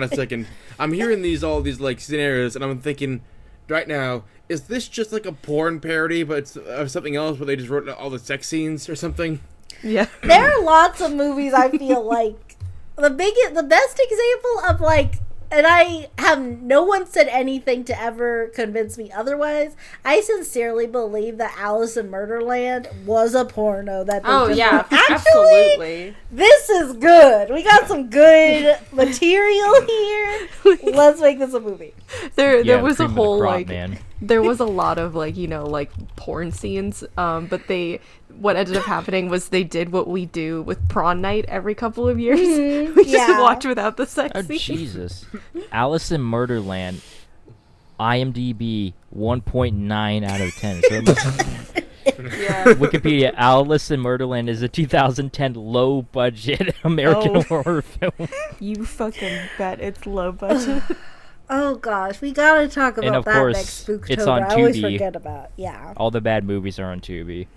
a second. I'm hearing all these like scenarios, and I'm thinking, right now, is this just like a porn parody, but it's of something else, where they just wrote all the sex scenes or something? Yeah. There are lots of movies I feel like the best example of like, and I have no one said anything to ever convince me otherwise. I sincerely believe that Alice in Murderland was a porno that they Oh just yeah, went, actually absolutely. this is good. We got some good material here. Let's make this a movie. There Yeah, was a cream of the whole crop, like man. there was a lot of like, you know, like porn scenes, but what ended up happening was they did what we do with prawn night every couple of years. We just yeah. watch without the sex Oh, scene. Jesus. Alice in Murderland, IMDb 1.9 out of 10. So it must- Yeah. Wikipedia, Alice in Murderland is a 2010 low-budget American Oh. horror film. You fucking bet it's low budget. Oh gosh, we gotta talk about of that course, next Spooktober. it's on I always Tubi. forget about. Yeah. All the bad movies are on Tubi.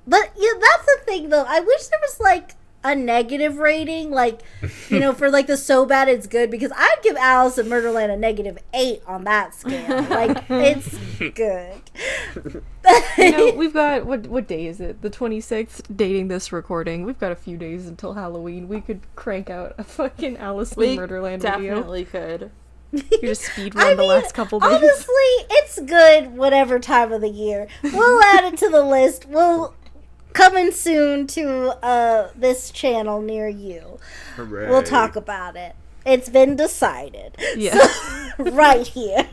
But yeah, that's the thing though. I wish there was like a negative rating, like, you know, for like the so bad it's good, because I'd give Alice in Murderland a -8 on that scale. Like, it's good. You know, we've got, what day is it? The 26th, dating this recording. We've got a few days until Halloween. We could crank out a fucking Alice in Murderland video. Definitely could. You just speed run the last couple days. Honestly, it's good whatever time of the year. We'll add it to the list. We'll coming soon to this channel near you. Hooray. We'll talk about it. It's been decided. Yeah. So, right here.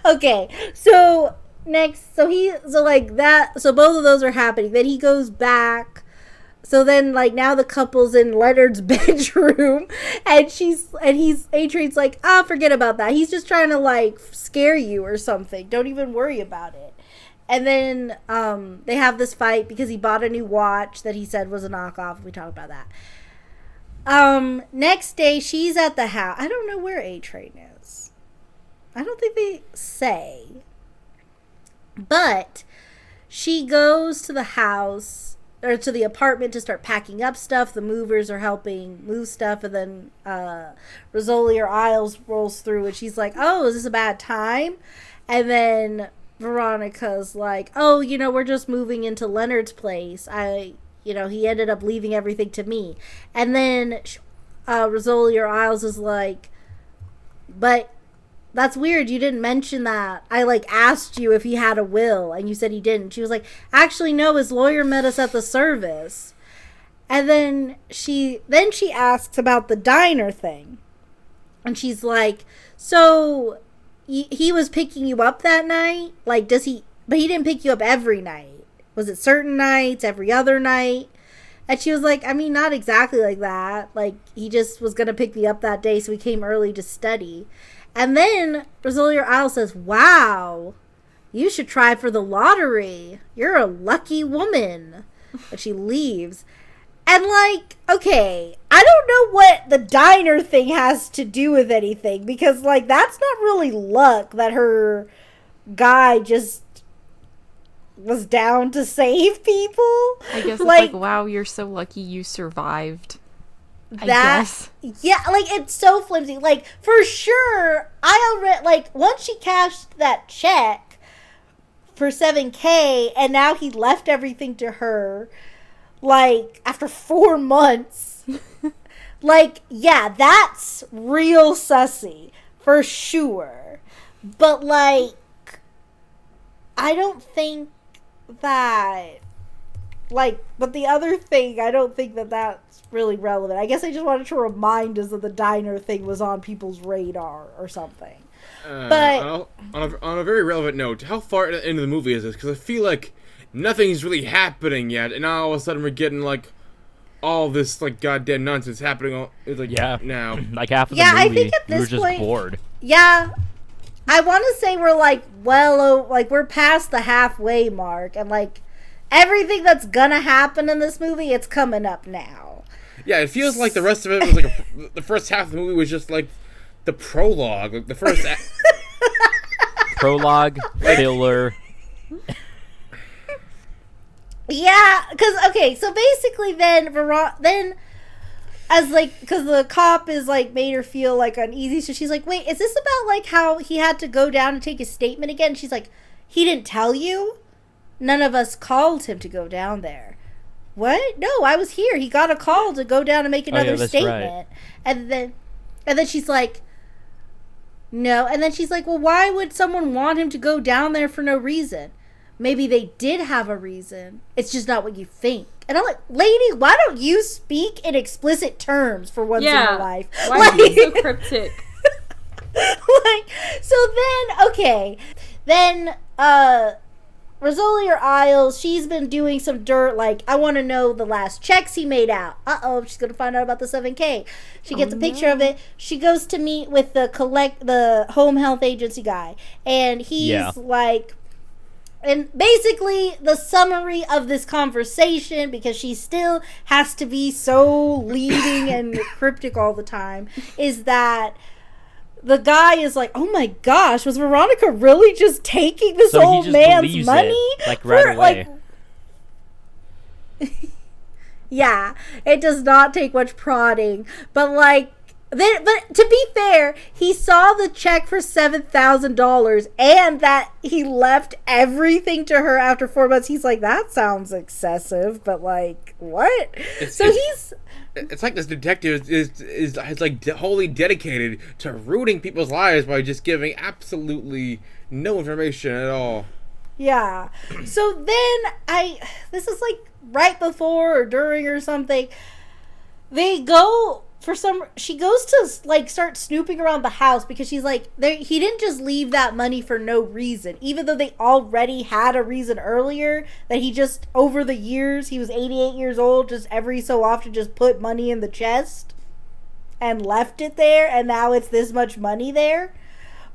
Okay. So next, so both of those are happening. Then he goes back. So then, like, now the couple's in Leonard's bedroom, and A-Train's like, forget about that. He's just trying to, like, scare you or something. Don't even worry about it. And then they have this fight because he bought a new watch that he said was a knockoff. We talked about that. Next day, she's at the house. I don't know where A-Train is. I don't think they say. But she goes to the house, or to the apartment, to start packing up stuff. The movers are helping move stuff, and then Rizzoli or Isles rolls through, and she's like, oh, is this a bad time? And then Veronica's like, oh, you know, we're just moving into Leonard's place. He ended up leaving everything to me. And then Rizzoli or Isles is like, but that's weird, you didn't mention that. I, like, asked you if he had a will, and you said he didn't. She was like, actually, no, his lawyer met us at the service. And then she asks about the diner thing. And she's like, so he was picking you up that night? Like, but he didn't pick you up every night. Was it certain nights, every other night? And she was like, I mean, not exactly like that. Like, he just was going to pick me up that day, so he came early to study. And then Rizzoli or Isles says, wow, you should try for the lottery. You're a lucky woman. And she leaves. And, like, okay, I don't know what the diner thing has to do with anything, because, like, that's not really luck that her guy just was down to save people. I guess it's like, wow, you're so lucky you survived. I guess. Yeah, like, it's so flimsy. Like, for sure, I already, like, once she cashed that check for $7,000, and now he left everything to her, like, after 4 months. Like, yeah, that's real sussy, for sure. But, like, I don't think that, like, but the other thing, I don't think that that's really relevant. I guess I just wanted to remind us that the diner thing was on people's radar or something. But on a very relevant note, how far into the movie is this? Because I feel like nothing's really happening yet, and now all of a sudden we're getting, like, all this, like, goddamn nonsense happening now. Like half of the movie, I think at this we were just point, bored. Yeah, I want to say we're, like, we're past the halfway mark, and, like, everything that's gonna happen in this movie, it's coming up now. Yeah, it feels like the rest of it was like the first half of the movie was just like the prologue, like the first prologue, filler. Yeah, because, okay, so basically then as, like, because the cop is, like, made her feel, like, uneasy, so she's like, wait, is this about, like, how he had to go down and take his statement again? And she's like, he didn't tell you? None of us called him to go down there. What? No, I was here. He got a call to go down and make another statement. Right. And then she's like, no. And then she's like, well, why would someone want him to go down there for no reason? Maybe they did have a reason. It's just not what you think. And I'm like, lady, why don't you speak in explicit terms for once in your life? Why are you so cryptic? Like, so then, okay. Then, Rizzoli or Isles, she's been doing some dirt, like, I want to know the last checks he made out. She's going to find out about the $7,000. She gets a picture of it. She goes to meet with the home health agency guy. And he's like, and basically the summary of this conversation, because she still has to be so leading and cryptic all the time, is that the guy is like, oh my gosh, was Veronica really just taking this old man's money? Like, right away. Yeah, it does not take much prodding, but like but to be fair, he saw the check for $7,000 and that he left everything to her after 4 months. He's like, that sounds excessive, but like, what? It's like this detective is like wholly dedicated to ruining people's lives by just giving absolutely no information at all. Yeah. So then this is like right before or during or something. She goes to like start snooping around the house because she's like, he didn't just leave that money for no reason, even though they already had a reason earlier that he just, over the years, he was 88 years old, just every so often just put money in the chest and left it there, and now it's this much money there.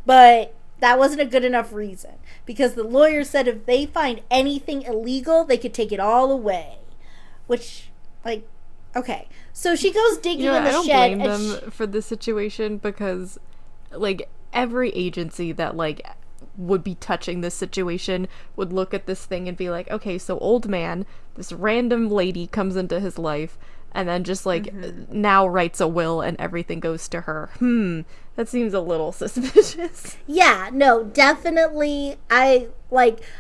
But that wasn't a good enough reason because the lawyer said if they find anything illegal, they could take it all away, which, like, okay. So she goes digging in the shed. I don't blame them for this situation because, like, every agency that, like, would be touching this situation would look at this thing and be like, okay, so old man, this random lady comes into his life and then just, like, now writes a will and everything goes to her. That seems a little suspicious. Yeah, no, definitely. I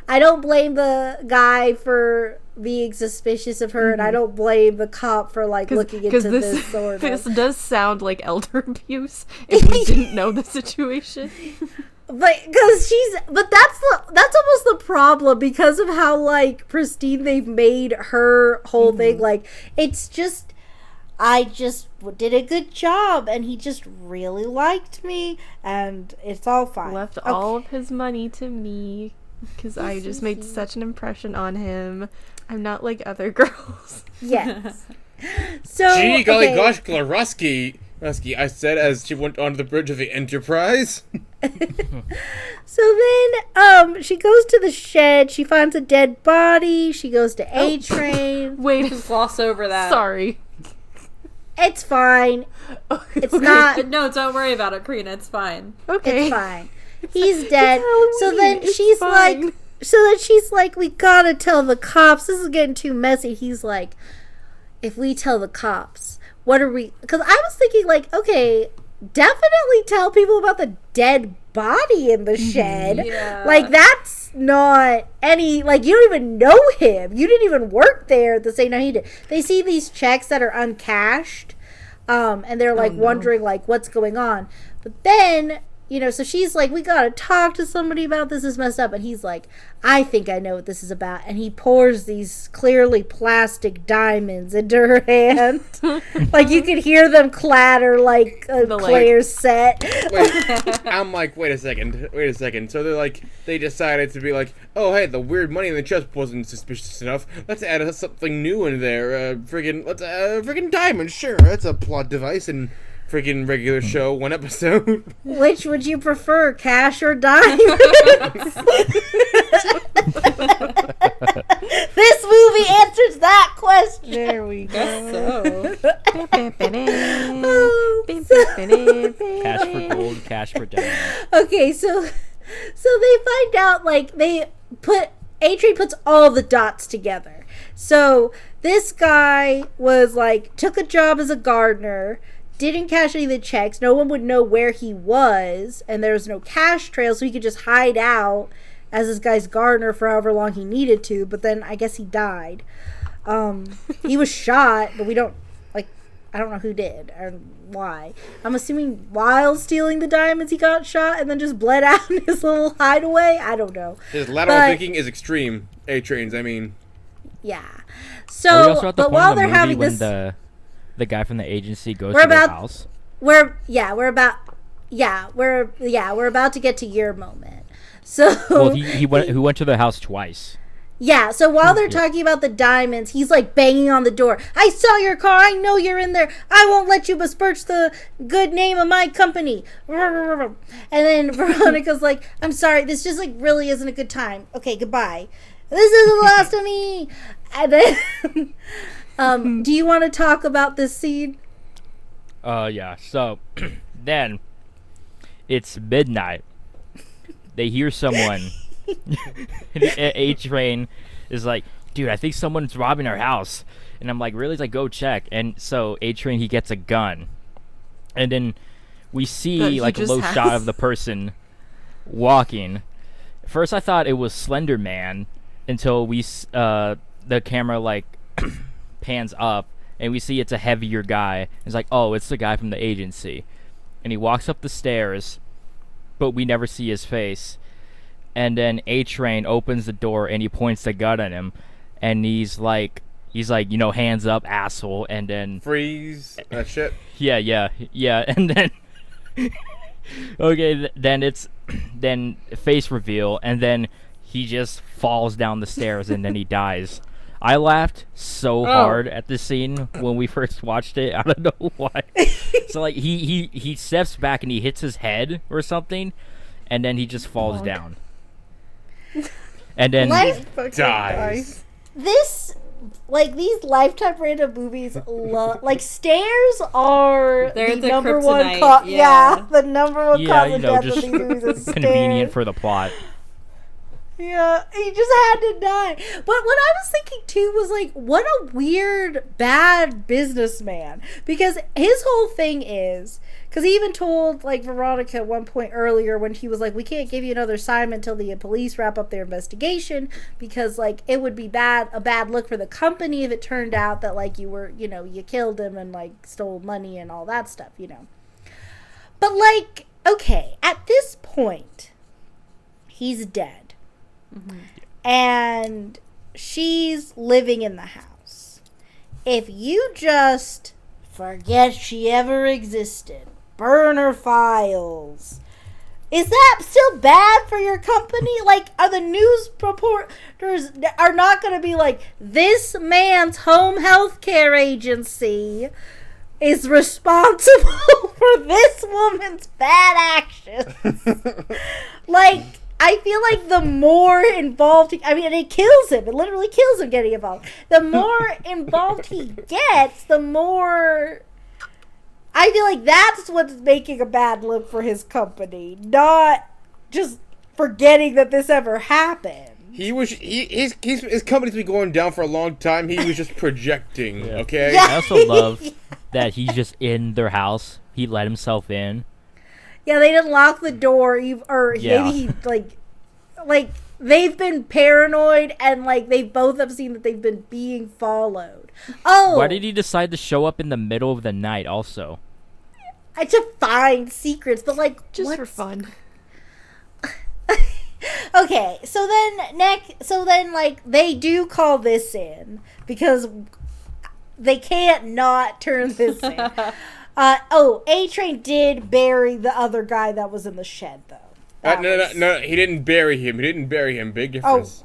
don't blame the guy for being suspicious of her, and I don't blame the cop for like looking into this sort of. This does sound like elder abuse if we didn't know the situation. But that's almost the problem because of how like pristine they've made her whole thing. Like, it's just, I just did a good job and he just really liked me and it's all fine. Left all of his money to me because I just made such an impression on him. I'm not like other girls. Yes. So, gee, golly gosh, Rusky, I said as she went onto the bridge of the Enterprise. So then, she goes to the shed. She finds a dead body. She goes to A-Train. Wait, Just gloss over that. sorry. It's fine. It's not. No, don't worry about it, Karina. It's fine. Okay. It's fine. He's dead. So then It's she's fine. like, we gotta tell the cops. This is getting too messy. He's like, if we tell the cops, what are we? Because I was thinking, like, okay, definitely tell people about the dead body in the shed. Yeah. Like, that's not any, like, you don't even know him. You didn't even work there at the same time he did. They see these checks that are uncashed, and they're, like, wondering, like, what's going on. But then, you know, so she's like, we gotta talk to somebody about this. This is messed up. And he's like, I think I know what this is about. And he pours these clearly plastic diamonds into her hand. Like, you could hear them clatter like a Claire set. Wait, I'm like, wait a second. So they're like, they decided to be like, oh, hey, the weird money in the chest wasn't suspicious enough. Let's add something new in there. Friggin' diamonds, sure. That's a plot device and freaking regular show, one episode. Which would you prefer, cash or diamonds? This movie answers that question. There we go. Cash for gold, cash for diamond. Okay, so they find out, like, A-Train puts all the dots together. So this guy was like, took a job as a gardener, didn't cash any of the checks, no one would know where he was, and there was no cash trail, so he could just hide out as this guy's gardener for however long he needed to. But then I guess he died. He was shot, but I don't know who did or why. I'm assuming while stealing the diamonds he got shot and then just bled out in his little hideaway. I don't know. His lateral thinking is extreme. A-Trains, I mean. Yeah. Are we So, also at the but point while in the they're movie having when this, the guy from the agency goes We're to their about- house? we're about to get to your moment. So Well, he went to their house twice. yeah, so while they're talking about the diamonds, he's like banging on the door. I saw your car. I know you're in there. I won't let you besmirch the good name of my company. And then Veronica's like, I'm sorry. This just like really isn't a good time. Okay, goodbye. This is the last of me. And then, do you want to talk about this scene? Yeah. So then it's midnight. They hear someone. A-Train is like, dude, I think someone's robbing our house. And I'm like, really? He's like, go check. And so A-Train, he gets a gun. And then we That see he like a just low has. shot of the person walking. First I thought it was Slender Man until the camera like pans up and we see it's a heavier guy. It's like, oh, it's the guy from the agency. And he walks up the stairs, but we never see his face. And then A-Train opens the door and he points the gun at him, and he's like, you know, hands up, asshole. And then Freeze. That shit. yeah, and then okay, then face reveal, and then he just falls down the stairs and then he dies. I laughed so hard at this scene when we first watched it. I don't know why. So like he steps back and he hits his head or something, and then he just falls down. And then Dies. This, like, these Lifetime random movies, like, stairs are They're the number one kryptonite, yeah. the number one yeah, cause you of know, death just of these movies is convenient stairs. for the plot. Yeah, he just had to die. But what I was thinking too was like, what a weird, bad businessman. Because his whole thing is, because he even told like Veronica at one point earlier when he was like, we can't give you another assignment until the police wrap up their investigation, because like it would be a bad look for the company if it turned out that like you were, you know, you killed him and like stole money and all that stuff, you know. But like, okay, at this point, he's dead. And she's living in the house. If you just forget she ever existed, burn her files, is that still bad for your company? Like, are the news reporters are not going to be like, this man's home health care agency is responsible for this woman's bad actions? Like, I feel like the more involved it kills him. It literally kills him getting involved. The more involved he gets, the more I feel like that's what's making a bad look for his company, not just forgetting that this ever happened. His company's been going down for a long time. He was just projecting, okay? Yeah. I also love that he's just in their house. He let himself in. Yeah, they didn't lock the door, or Yeah. maybe he, like, they've been paranoid, and, like, they both have seen that they've been being followed. Oh! Why did he decide to show up in the middle of the night also? To find secrets, but, like, Just what's... for fun. Okay, so then, like, they do call this in, because they can't not turn this in. A-Train did bury the other guy that was in the shed, though. No, he didn't bury him. Big difference.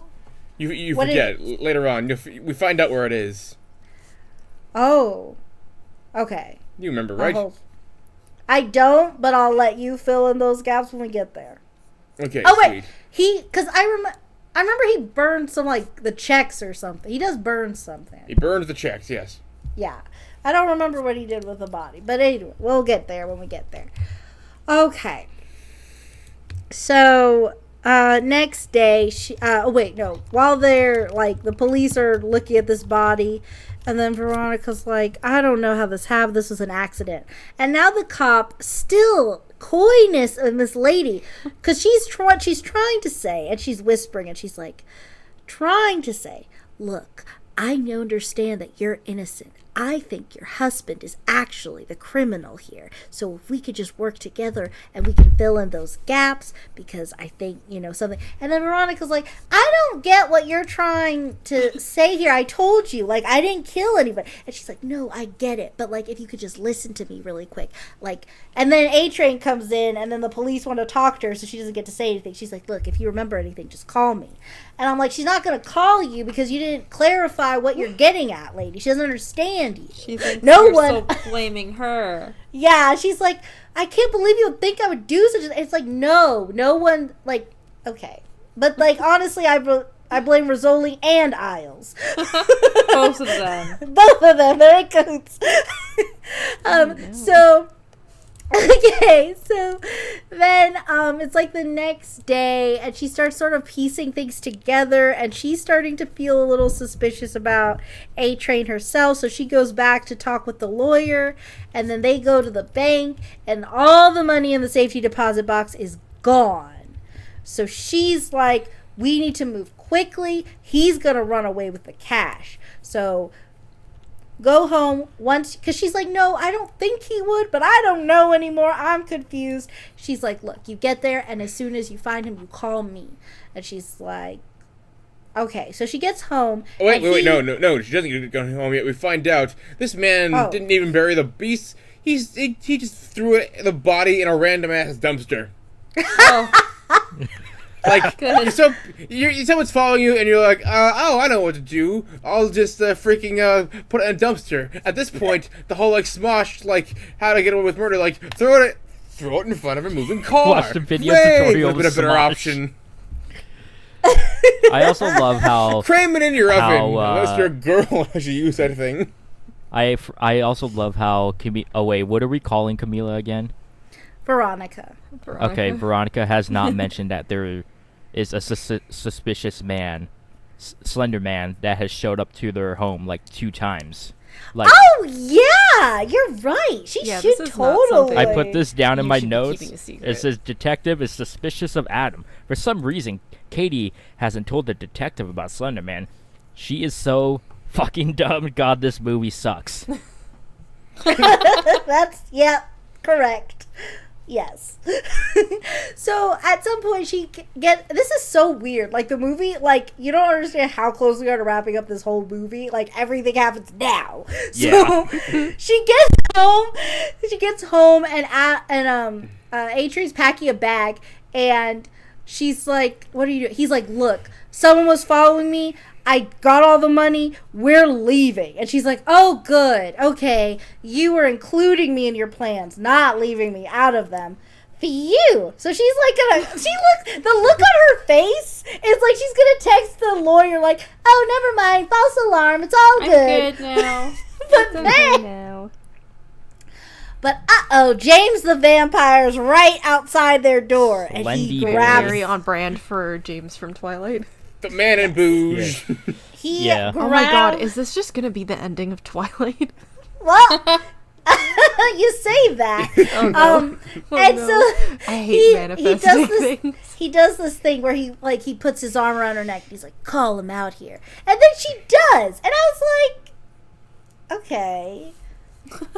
You What forget. Later on, we find out where it is. Oh. Okay. You remember, right? I don't, but I'll let you fill in those gaps when we get there. Okay, Oh, wait. sweet. Because I remember he burned some, like, the checks or something. He does burn something. He burns the checks, yes. Yeah. I don't remember what he did with the body. But anyway, we'll get there when we get there. Okay. So, next day, while they're, like, the police are looking at this body, and then Veronica's like, I don't know how this happened. This was an accident. And now the cop, still coyness in this lady, because she's trying to say, and she's whispering, and she's like, trying to say, look, I understand that you're innocent. I think your husband is actually the criminal here. So if we could just work together and we can fill in those gaps, because I think, something. And then Veronica's like, I don't get what you're trying to say here. I told you, like, I didn't kill anybody. And she's like, no, I get it. But, like, if you could just listen to me really quick. Like, and then A-Train comes in, and then the police want to talk to her, so she doesn't get to say anything. She's like, look, if you remember anything, just call me. And I'm like, she's not going to call you because you didn't clarify what you're getting at, lady. She doesn't understand you. She thinks No you're one- so blaming her. Yeah, she's like, I can't believe you would think I would do such a... It's like, no one, like, okay. But, like, honestly, I blame Rizzoli and Isles. Both of them. Both of them. They're in cahoots. So, Okay, so then it's like the next day, and she starts sort of piecing things together, and she's starting to feel a little suspicious about A-Train herself, so she goes back to talk with the lawyer, and then they go to the bank, and all the money in the safety deposit box is gone. So she's like, we need to move quickly. He's gonna run away with the cash. So go home once, because she's like, no, I don't think he would, but I don't know anymore. I'm confused. She's like, look, you get there, and as soon as you find him, you call me. And she's like, okay. So she gets home. Oh, wait, no. She doesn't go home yet. We find out this man didn't even bury the beast. He just threw the body in a random ass dumpster. Oh, Like, good. so someone's following you, and you're like, oh, I know what to do. I'll just freaking put it in a dumpster. At this point, the whole like Smosh, like how to get away with murder, like throw it in front of a moving car. Watch the video Way tutorial would have been a better Smosh. option. I also love how Cram it in your oven. how, Unless you're a girl, as you use that thing. I also love how oh wait, what are we calling Camila again? Veronica. Okay, Veronica has not mentioned that there is a suspicious man, Slender Man, that has showed up to their home like 2 times. Like, Oh yeah, you're right. She Yeah, should this is not totally. something- I put this down in You my should be notes. keeping a secret. It says detective is suspicious of Adam. For some reason, Katie hasn't told the detective about Slender Man. She is so fucking dumb. God, this movie sucks. That's correct. Yes. So at some point this is so weird. Like the movie, like you don't understand how close we are to wrapping up this whole movie. Like everything happens now. Yeah. So she gets home and A-Train's packing a bag, and she's like, what are you doing? He's like, look, someone was following me. I got all the money. We're leaving. And she's like, oh, good. Okay. You were including me in your plans, not leaving me out of them. Phew. So she's like the look on her face is like she's going to text the lawyer like, oh, never mind. False alarm. It's all I'm good. good now. But then, now. but James the vampire's right outside their door. And he Slendy grabs Very on brand for James from Twilight. The man in booze. He Yeah. Oh my god, grabs- is this just gonna be the ending of Twilight? Well, you say that. Oh no. And no. so I hate manifesting things. he does this thing where he puts his arm around her neck. And he's like, call him out here. And then she does. And I was like, okay.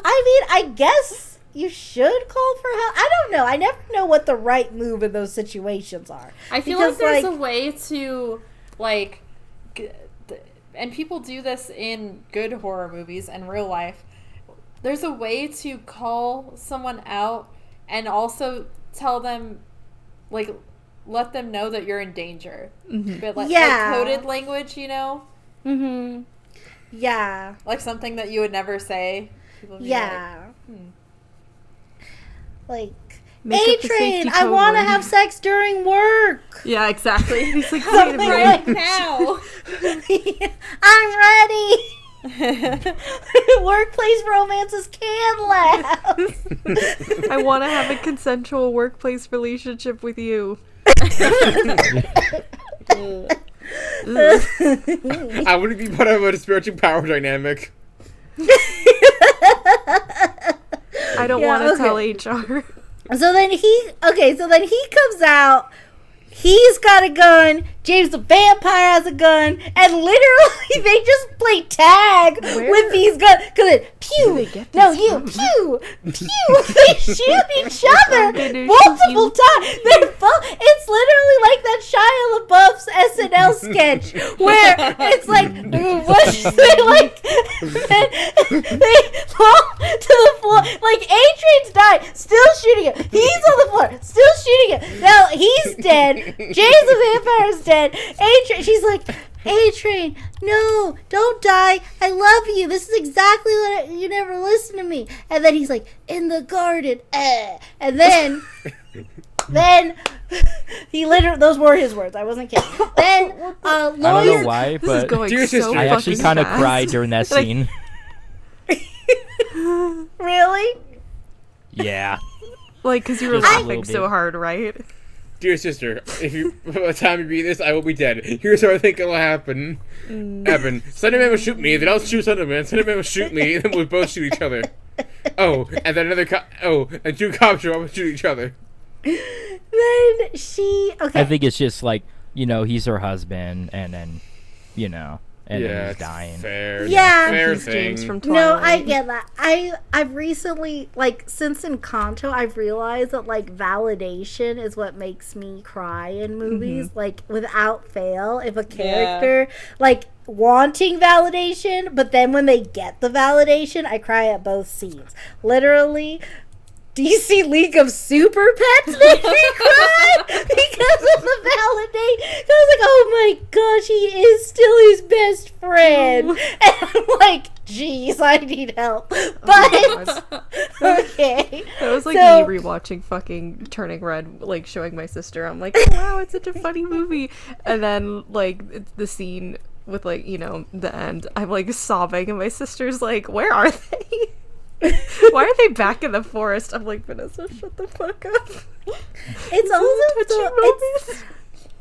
I mean, I guess you should call for help. I don't know. I never know what the right move in those situations are. I feel Because, like there's a way to, like, and people do this in good horror movies and real life. There's a way to call someone out and also tell them, like, let them know that you're in danger. Mm-hmm. But like Yeah. coded language, you know, Mm-hmm. Yeah. like something that you would never say. People would be Yeah. Like, Make up the A-Train, safety I code want to word. have sex during work. Yeah, exactly. He's like, Something wait a like- minute, now. I'm ready. Workplace romances can last. I want to have a consensual workplace relationship with you. I wouldn't be part of a disparaging power dynamic. I don't Yeah, want to okay. tell HR. So then he comes out. He's got a gun. James the vampire has a gun, and literally they just play tag with these guns. Cause it pew, they get no this you from? pew, pew. They shoot each other Where did they multiple times. It's literally like that Shia LaBeouf's SNL sketch where it's like what they like they fall to the floor. Like A-Train's died, still shooting him. He's on the floor, still shooting him. Now he's dead. James the vampire's dead. A-Train, she's like, A-Train, no, don't die. I love you. This is exactly what you never listen to me. And then he's like, in the garden, and then he literally, those were his words. I wasn't kidding. Then lawyer. I don't know why, This is but going Dear so sister. I actually kind of cried during that Like- scene. Really? Yeah. Like, because you were Just a laughing little so bit. hard, right? Dear sister, if you by the time you read this, I will be dead. Here's what I think will happen. Evan, Slenderman will shoot me, then I'll shoot Slenderman. Slenderman will shoot me, and then we'll both shoot each other. Oh, and then and two cops will shoot each other. Then she okay. I think it's just like, he's her husband, and then, and then he's it's dying. fair. Yeah. fair He's thing. James from No, Twilight. I get that. I've recently, like, since Encanto, I've realized that, like, validation is what makes me cry in movies. Like, without fail, if a character, like, wanting validation, but then when they get the validation, I cry at both scenes. Literally, DC League of Super Pets made me cry because of the validation. I was like, oh my gosh, he is still his best friend. And I'm like, geez, I need help. But, okay. That was like So- me rewatching fucking Turning Red, like showing my sister. I'm like, oh, wow, it's such a funny movie. And then, like, it's the scene with, like, the end, I'm like sobbing, and my sister's like, where are they? Why are they back in the forest? I'm like, Vanessa, shut the fuck up. It's also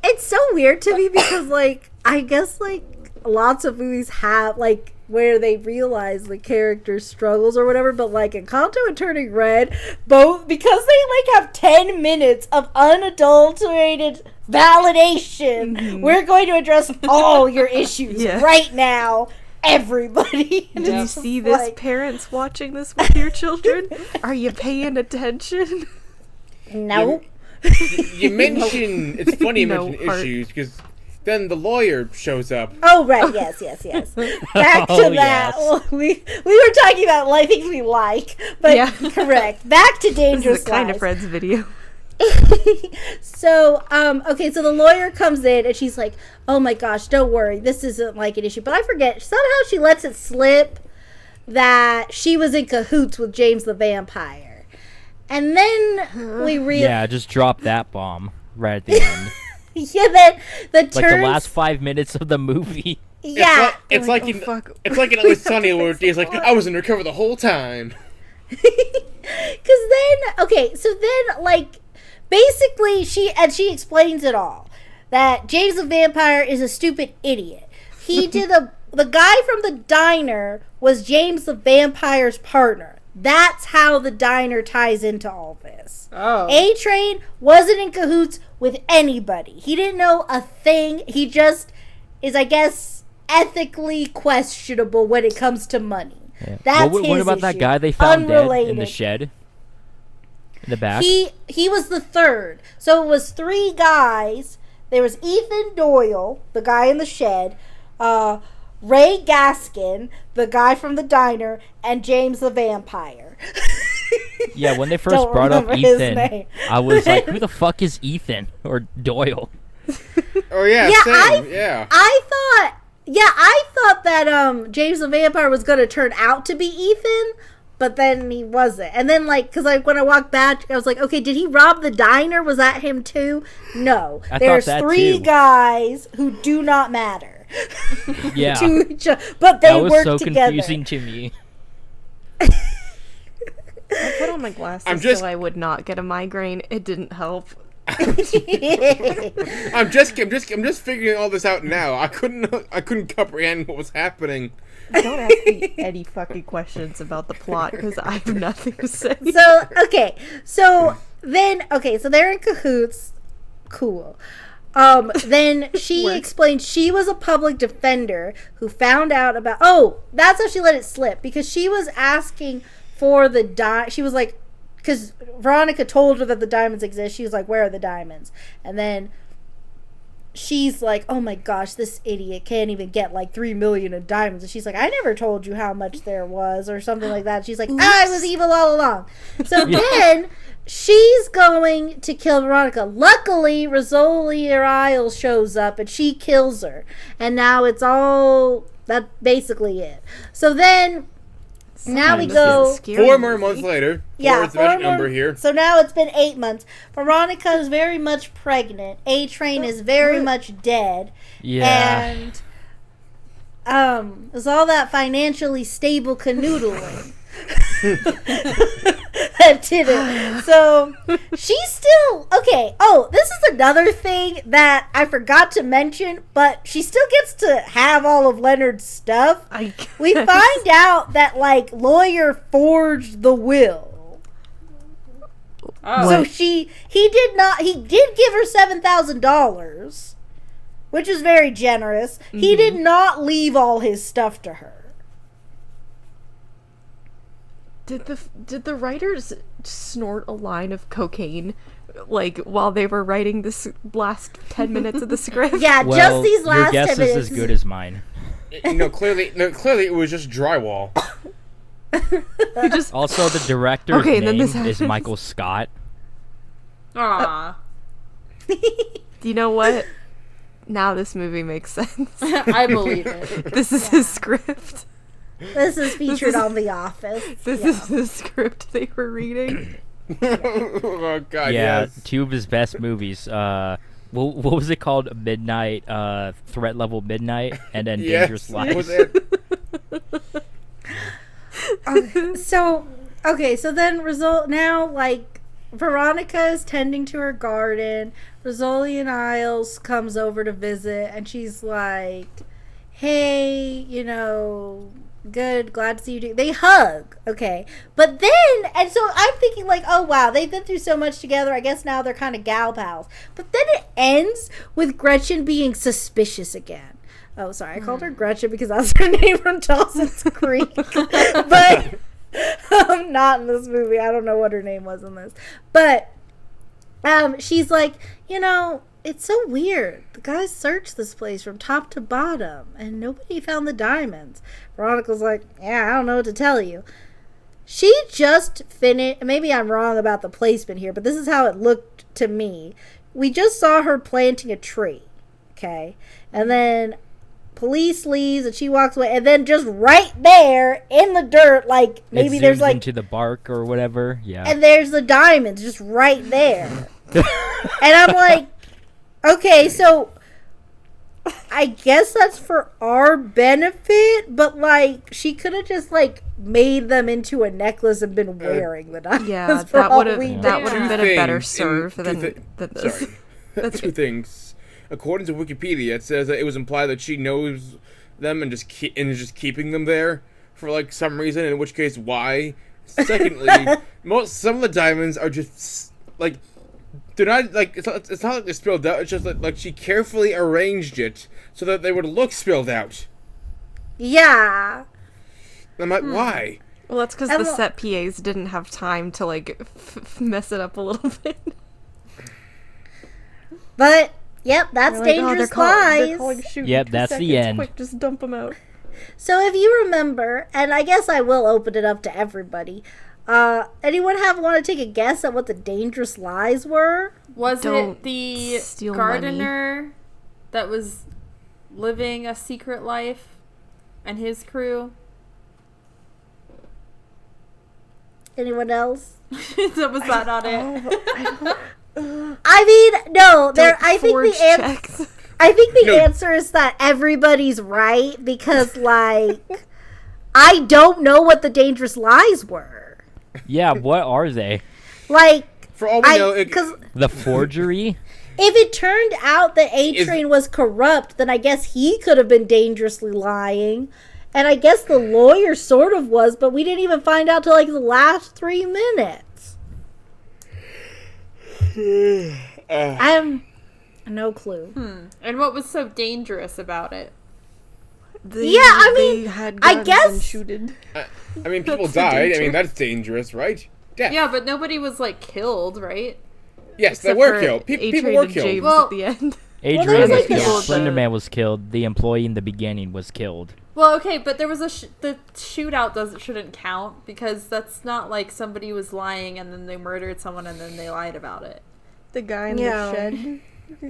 it's so weird to me because, like, I guess, like, lots of movies have, like, where they realize the character's struggles or whatever, but, like, in Encanto and Turning Red, both, because they, like, have 10 minutes of unadulterated validation, we're going to address all your issues Yeah. right now, everybody. And Do you it's see just this, like, parents watching this with your children? Are you paying attention? no. You mention it's funny you No mention heart. issues because then the lawyer shows up. Oh, right, yes. Back to Oh, that. yes. We were talking about things we like, but Yeah. correct. Back to This Dangerous is a Kind of Lies. Friends video. So, okay, so the lawyer comes in and she's like, oh my gosh, don't worry, this isn't like an issue. But I forget, somehow she lets it slip that she was in cahoots with James the Vampire. And then we realize, Yeah, just drop that bomb right at the end. then the Like the turns, last 5 minutes of the movie. yeah. It's like in fuck. it's like in Always Sunny where he's like, I was undercover the whole time. Because then, okay, so then, like, basically, she explains it all. That James the Vampire is a stupid idiot. He did the guy from the diner was James the Vampire's partner. That's how the diner ties into all this. Oh. A-Train wasn't in cahoots with anybody. He didn't know a thing. He just is, I guess, ethically questionable when it comes to money. Yeah. That's what his about that issue. guy they found dead in Unrelated. the shed? In the back? He was the third. So it was 3 guys. There was Ethan Doyle, the guy in the shed, Ray Gaskin, the guy from the diner, and James the Vampire. Yeah, when they first Don't brought up remember his Ethan, name. I was like, who the fuck is Ethan? Or Doyle? Oh yeah, Yeah, same. Yeah. I thought that James the Vampire was going to turn out to be Ethan, but then he wasn't. And then, like, because when I walked back, I was like, okay, did he rob the diner? Was that him too? No. I There's thought that 3 too. guys who do not matter. Yeah. To each other, but they That was work so together. confusing to me. I put on my glasses I'm just- so I would not get a migraine. It didn't help. I'm just figuring all this out now. I couldn't comprehend what was happening. Don't ask me any fucking questions about the plot because I have nothing to say. So they're in cahoots. Cool. Then she explained she was a public defender who found out about. Oh, that's how she let it slip because she was asking for the She was like, because Veronica told her that the diamonds exist. She was like, "Where are the diamonds?" And then she's like, "Oh my gosh, this idiot can't even get like 3 million in diamonds." And she's like, "I never told you how much there was," or something like that. She's like, "I was evil all along." So then she's going to kill Veronica. Luckily, Rosalia Isles shows up and she kills her. And now it's all that's basically it. So then now we This go. is scary 4 more movie. months later. Yeah, It's the magic number here. So now it's been 8 months. Veronica is very much pregnant. A-Train is very much dead. Yeah. And there's all that financially stable canoodling. that didn't. So she's still okay. Oh, this is another thing that I forgot to mention, but she still gets to have all of Leonard's stuff. We find out that like Lawyer forged the will. Oh. So he did give her $7,000, which is very generous. He did not leave all his stuff to her. Did the writers snort a line of cocaine like while they were writing this last 10 minutes of the script? Yeah, Well, just these last your 10 guess minutes. is as good as mine. Clearly it was just drywall. Also, the director's Okay, then name this is happens. Michael Scott. Aw. You know what? Now this movie makes sense. I believe it. This is his script. This is featured is- on The Office. This is the script they were reading. Oh god, Yeah, yes. two of his best movies. What was it called? Midnight, Threat Level Midnight, and then Yes, Dangerous that was Life. it. So then now, like, Veronica is tending to her garden. Rosalian Isles comes over to visit, and she's like, hey, good, glad to see you. They hug, okay. But then, and so I'm thinking, like, oh, wow, they've been through so much together. I guess now they're kind of gal pals. But then it ends with Gretchen being suspicious again. Oh, sorry, I called her Gretchen because that's her name from Dawson's Creek. But not in this movie. I don't know what her name was in this. But she's like, it's so weird. The guys searched this place from top to bottom, and nobody found the diamonds. Veronica's like, yeah, I don't know what to tell you. She just finished. Maybe I'm wrong about the placement here, but this is how it looked to me. We just saw her planting a tree, okay? And then police leaves, and she walks away, and then just right there in the dirt, like maybe It there's zooms like, into the bark or whatever. Yeah. and there's the diamonds just right there. And I'm like, okay, so I guess that's for our benefit, but like she could have just like made them into a necklace and been wearing the diamonds. Yeah, for all that we would know. have been a better Things serve in- than this. Sorry. Two things. According to Wikipedia, it says that it was implied that she knows them and just keeping them there for like some reason. In which case, why? Secondly, some of the diamonds are just like they're not like it's not like they're spilled out. It's just like she carefully arranged it so that they would look spilled out. Yeah. I'm like, why? Well, that's because And the lo- set PAs didn't have time to like mess it up a little bit. But yep, that's They're like, "Oh, Dangerous they're calling Lies. shoot Yep, in 2 that's the seconds. end. Quick, just dump them out. So if you remember, and I guess I will open it up to everybody. Anyone want to take a guess at what the Dangerous Lies were? Was Don't it the steal gardener that was living a secret life and his crew? Anyone else? So was that not it? I mean, no. I think Forge the answer. checks. I think the No. answer is that everybody's right because, like, I don't know what the Dangerous Lies were. Yeah, what are they? Like, For all we know, because The forgery? if it turned out that A-Train was corrupt, then I guess he could have been dangerously lying. And I guess the lawyer sort of was, but we didn't even find out till, like, the last 3 minutes. I have no clue. And what was so dangerous about it? Yeah, I mean, they had I guns guess- and shooted. I mean, people That's the died. I danger. mean, that's dangerous, right? Death. Yeah, but nobody was like killed, right? Yes, they Except were for killed. People A-Train were and killed. James Well- at the end. Adrian there was, was like, killed. the- Slender Man was killed. The employee in the beginning was killed. Well, okay, but there was the shootout shouldn't count because that's not like somebody was lying and then they murdered someone and then they lied about it. The guy in Yeah. the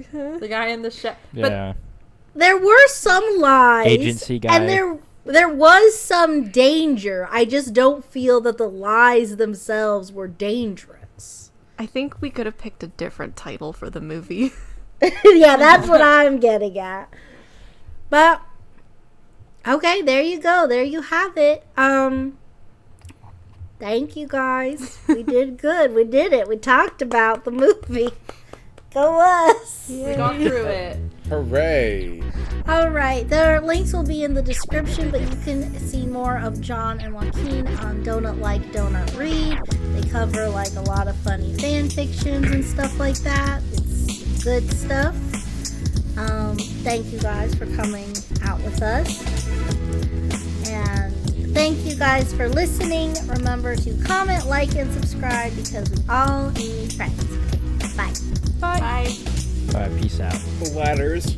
shed. The guy in the shed. But Yeah. There were some lies. Agency guy. And there was some danger. I just don't feel that the lies themselves were dangerous. I think we could have picked a different title for the movie. Yeah, that's what I'm getting at. But okay, there you go. There you have it. Thank you guys. We did good. We did it. We talked about the movie. Go us. We got through it. Hooray! All right. The links will be in the description, but you can see more of John and Joaquin on Donut Like, Donut Read. They cover like a lot of funny fan fictions and stuff like that. It's good stuff. Thank you guys for coming out with us. And thank you guys for listening. Remember to comment, like, and subscribe because we all need friends. Okay, bye. Bye. All right, peace out. Ladders.